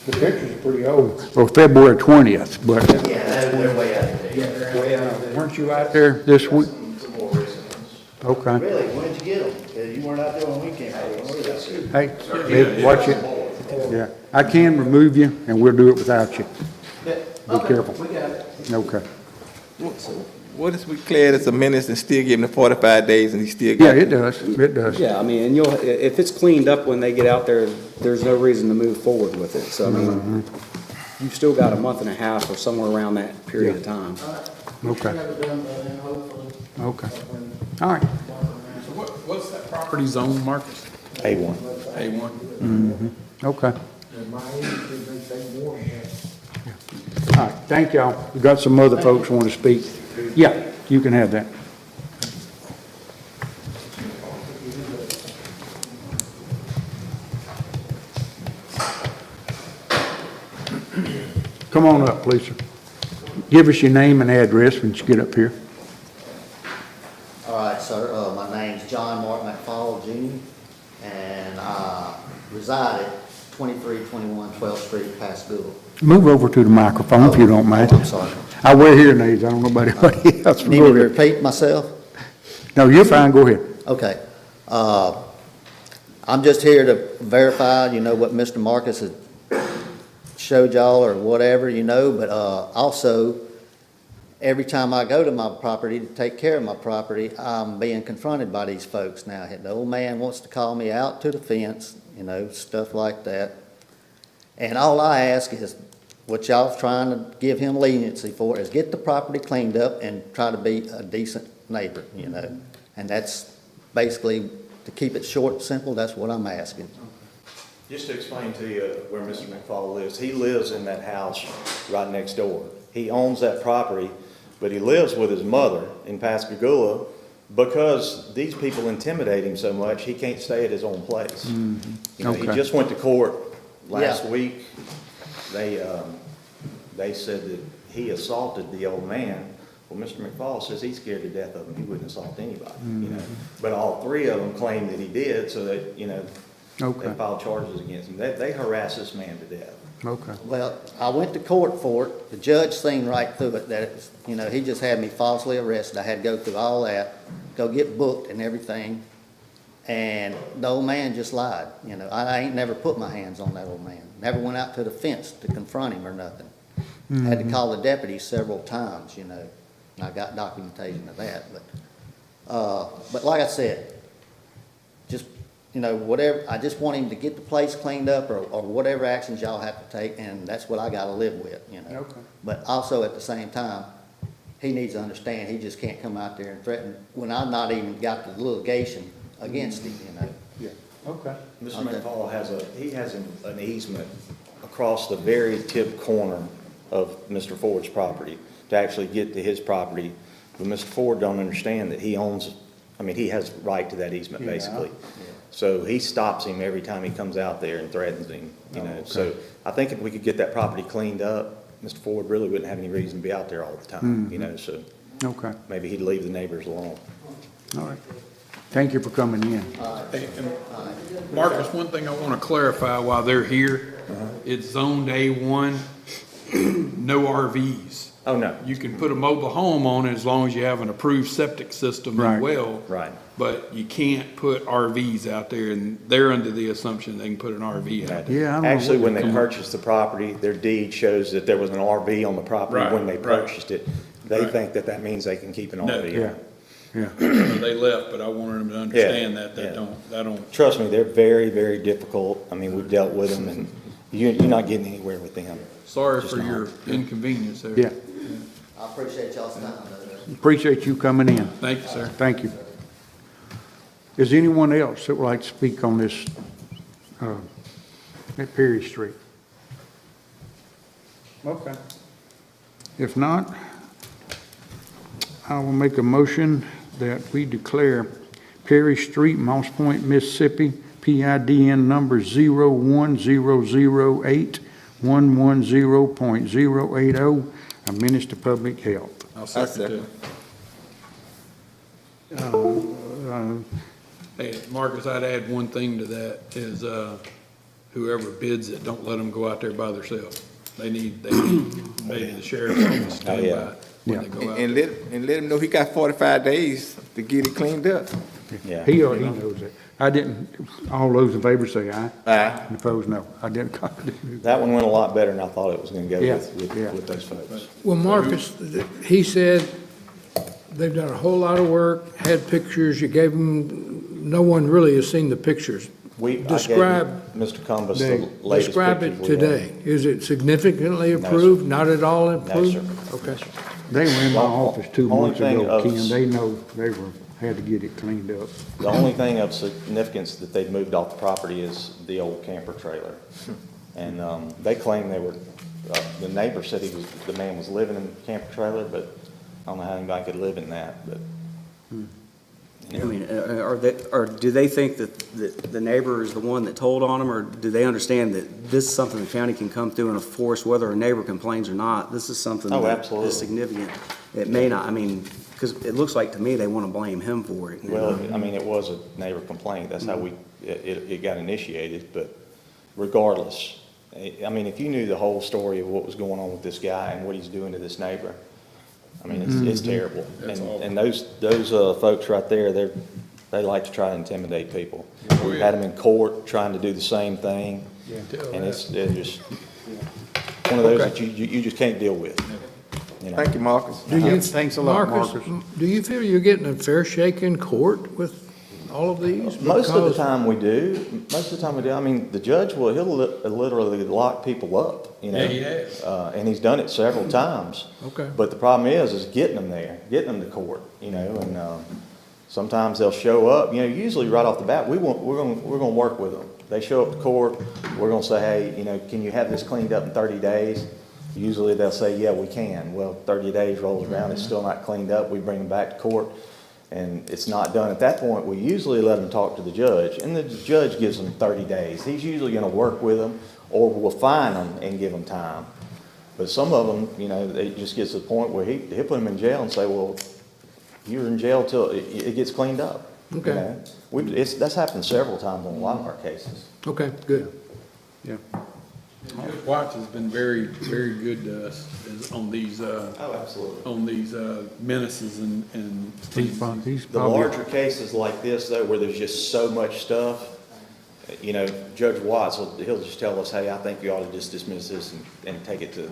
The pictures are pretty old. Well, February 20th, but. Yeah, they're way out of date. Yeah, they're way out of date. Weren't you out there this week? Some more recent ones. Okay. Really? When did you get them? You weren't out there on weekend. Hey, watch it. Yeah. I can remove you, and we'll do it without you. Be careful. We got it. Okay. What if we declare it as a menace and still give him the 45 days and he still Yeah, got it does. It does. Yeah, I mean, and if it's cleaned up when they get out there, there's no reason to move forward with it. So, I mean, you've still got a month and a half or somewhere around that period of time. Okay. Okay. All right. So what's that property zone, Marcus? A1. A1? Okay. And my age, they take more than that. All right, thank y'all. We've got some other folks want to speak. Yeah, you can have that. Come on up, please, sir. Give us your name and address when you get up here. All right, sir. My name's John Mark McFall, Jr., and I reside at 2321 12th Street, Pascagoula. Move over to the microphone if you don't mind. I'm sorry. I wear hearing aids. I don't know about anybody else. Need me to repeat myself? No, you're fine. Go ahead. Okay. I'm just here to verify, what Mr. Marcus has showed y'all or whatever, but also, every time I go to my property to take care of my property, I'm being confronted by these folks now. The old man wants to call me out to the fence, stuff like that. And all I ask is, what y'all trying to give him leniency for is get the property cleaned up and try to be a decent neighbor, And that's basically, to keep it short and simple, that's what I'm asking. Just to explain to you where Mr. McFall lives, he lives in that house right next door. He owns that property, but he lives with his mother in Pascagoula because these people intimidate him so much, he can't stay at his own place. He just went to court last week. They said that he assaulted the old man. Well, Mr. McFall says he's scared to death of him. He wouldn't assault anybody, But all three of them claim that he did, so that, they filed charges against him. They harass this man to death. Okay. Well, I went to court for it. The judge seen right through it that it was, he just had me falsely arrested. I had to go through all that, go get booked and everything. And the old man just lied. I ain't never put my hands on that old man. Never went out to the fence to confront him or nothing. Had to call the deputy several times, And I got documentation of that. But like I said, just, whatever, I just want him to get the place cleaned up or whatever actions y'all have to take, and that's what I gotta live with, Okay. But also at the same time, he needs to understand, he just can't come out there and threaten when I've not even got the litigation against him, Yeah. Okay. Mr. McFall has an easement across the very tip corner of Mr. Ford's property to actually get to his property. But Mr. Ford don't understand that he has right to that easement, basically. So he stops him every time he comes out there and threatens him, So I think if we could get that property cleaned up, Mr. Ford really wouldn't have any reason to be out there all the time, so. Okay. Maybe he'd leave the neighbors alone. All right. Thank you for coming in. Hey, Marcus, one thing I want to clarify while they're here, it's zoned A1, no RVs. Oh, no. You can put a mobile home on it as long as you have an approved septic system and well. Right. But you can't put RVs out there, and they're under the assumption they can put an RV out there. Yeah, I don't know Actually, what when they purchased the property, their deed shows that there was an RV on the property when they purchased it. They think that means they can keep an RV. Yeah. Yeah. They left, but I wanted them to understand that they don't. Trust me, they're very, very difficult. We've dealt with them, and you're not getting anywhere with them. Sorry for your inconvenience there. Yeah. I appreciate y'all's time. Appreciate you coming in. Thank you, sir. Thank you. Is anyone else that would like to speak on this, at Perry Street? Okay. If not, I will make a motion that we declare Perry Street, Moss Point, Mississippi, PIDN number 0100811.080, a menace to public health. I'll second that. Hey, Marcus, I'd add one thing to that is, whoever bids it, don't let them go out there by themselves. They need maybe the sheriff's office to stand by when they go out. And let him know he got 45 days to get it cleaned up. Yeah. He already knows it. I didn't, all those in favor say aye. Aye. And opposed, no. I didn't. That one went a lot better than I thought it was going to go Yeah, with those folks. Well, Marcus, he said they've done a whole lot of work, had pictures, you gave them, no one really has seen the pictures. Describe, I gave Mr. Cumbus the latest describe pictures it we today. had. Is it significantly sir. improved, not at all improved? sir. Okay. They were in my office 2 months Only thing ago, of- Ken. They know had to get it cleaned up. The only thing of significance that they've moved off the property is the old camper trailer. And they claim they were, the neighbor said the man was living in the camper trailer, but I don't know how anybody could live in that, but. Or do they think that the neighbor is the one that told on them, or do they understand that this is something the county can come through and enforce whether a neighbor complains or not? This is something that absolutely. is significant. It may not, because it looks like to me they want to blame him for it. Well, it was a neighbor complaint. That's how it got initiated, but regardless, if you knew the whole story of what was going on with this guy and what he's doing to this neighbor, it's terrible. And those folks right there, they like to try to intimidate people. We've had them in court trying to do the same thing, and they're just. one of those Okay. that you just can't deal with. You know? Thank you, Marcus. Do you, Thanks a lot, Marcus. Do you feel you're getting a fair shake in court with all of these? Most of the Because- time we do. Most of the time we do. I mean, the judge he'll literally lock people up, you know? Yeah, he has. And he's done it several times. Okay. But the problem is getting them there, getting them to court, you know, and, sometimes they'll show up, you know, usually right off the bat, we're gonna work with them. They show up to court, we're gonna say, hey, you know, can you have this cleaned up in 30 days? Usually they'll say, yeah, we can. Well, 30 days rolls around, it's still not cleaned up, we bring them back to court, and it's not done. At that point, we usually let them talk to the judge, and the judge gives them 30 days. He's usually gonna work with them, or we'll fine them and give them time. But some of them, you know, it just gets to the point where he'll put them in jail and say, well, you're in jail till it gets cleaned up. Okay. You know? That's happened several times on a lot of our cases. Okay, good. Yeah. Judge Watts has been very, very good to us on these, absolutely. on these menaces and He's The probably- larger cases like this, though, where there's just so much stuff, you know, Judge Watts, he'll just tell us, hey, I think you ought to just dismiss this and take it to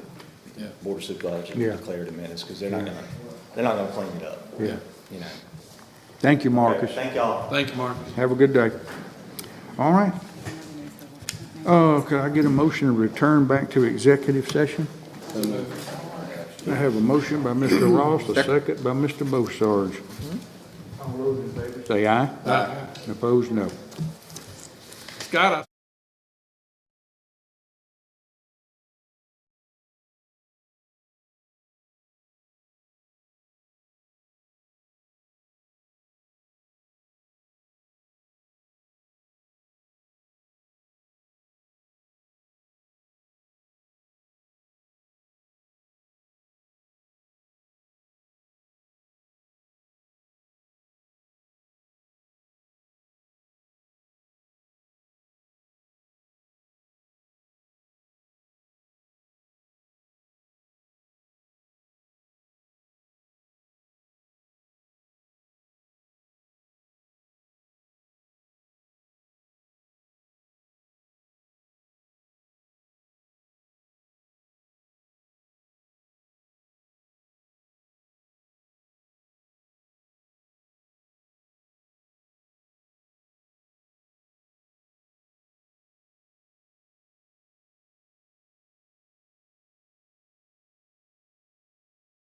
Board of Supervisors and Yeah. declare it a menace, because they're not gonna clean it up. Yeah. You know. Thank you, Marcus. Okay, thank y'all. Thank you, Marcus. Have a good day. All right. Could I get a motion to return back to executive session? I have a motion by Mr. Ross, a second by Mr. Beausarge. Say aye. Aye. Opposed, no. Scott,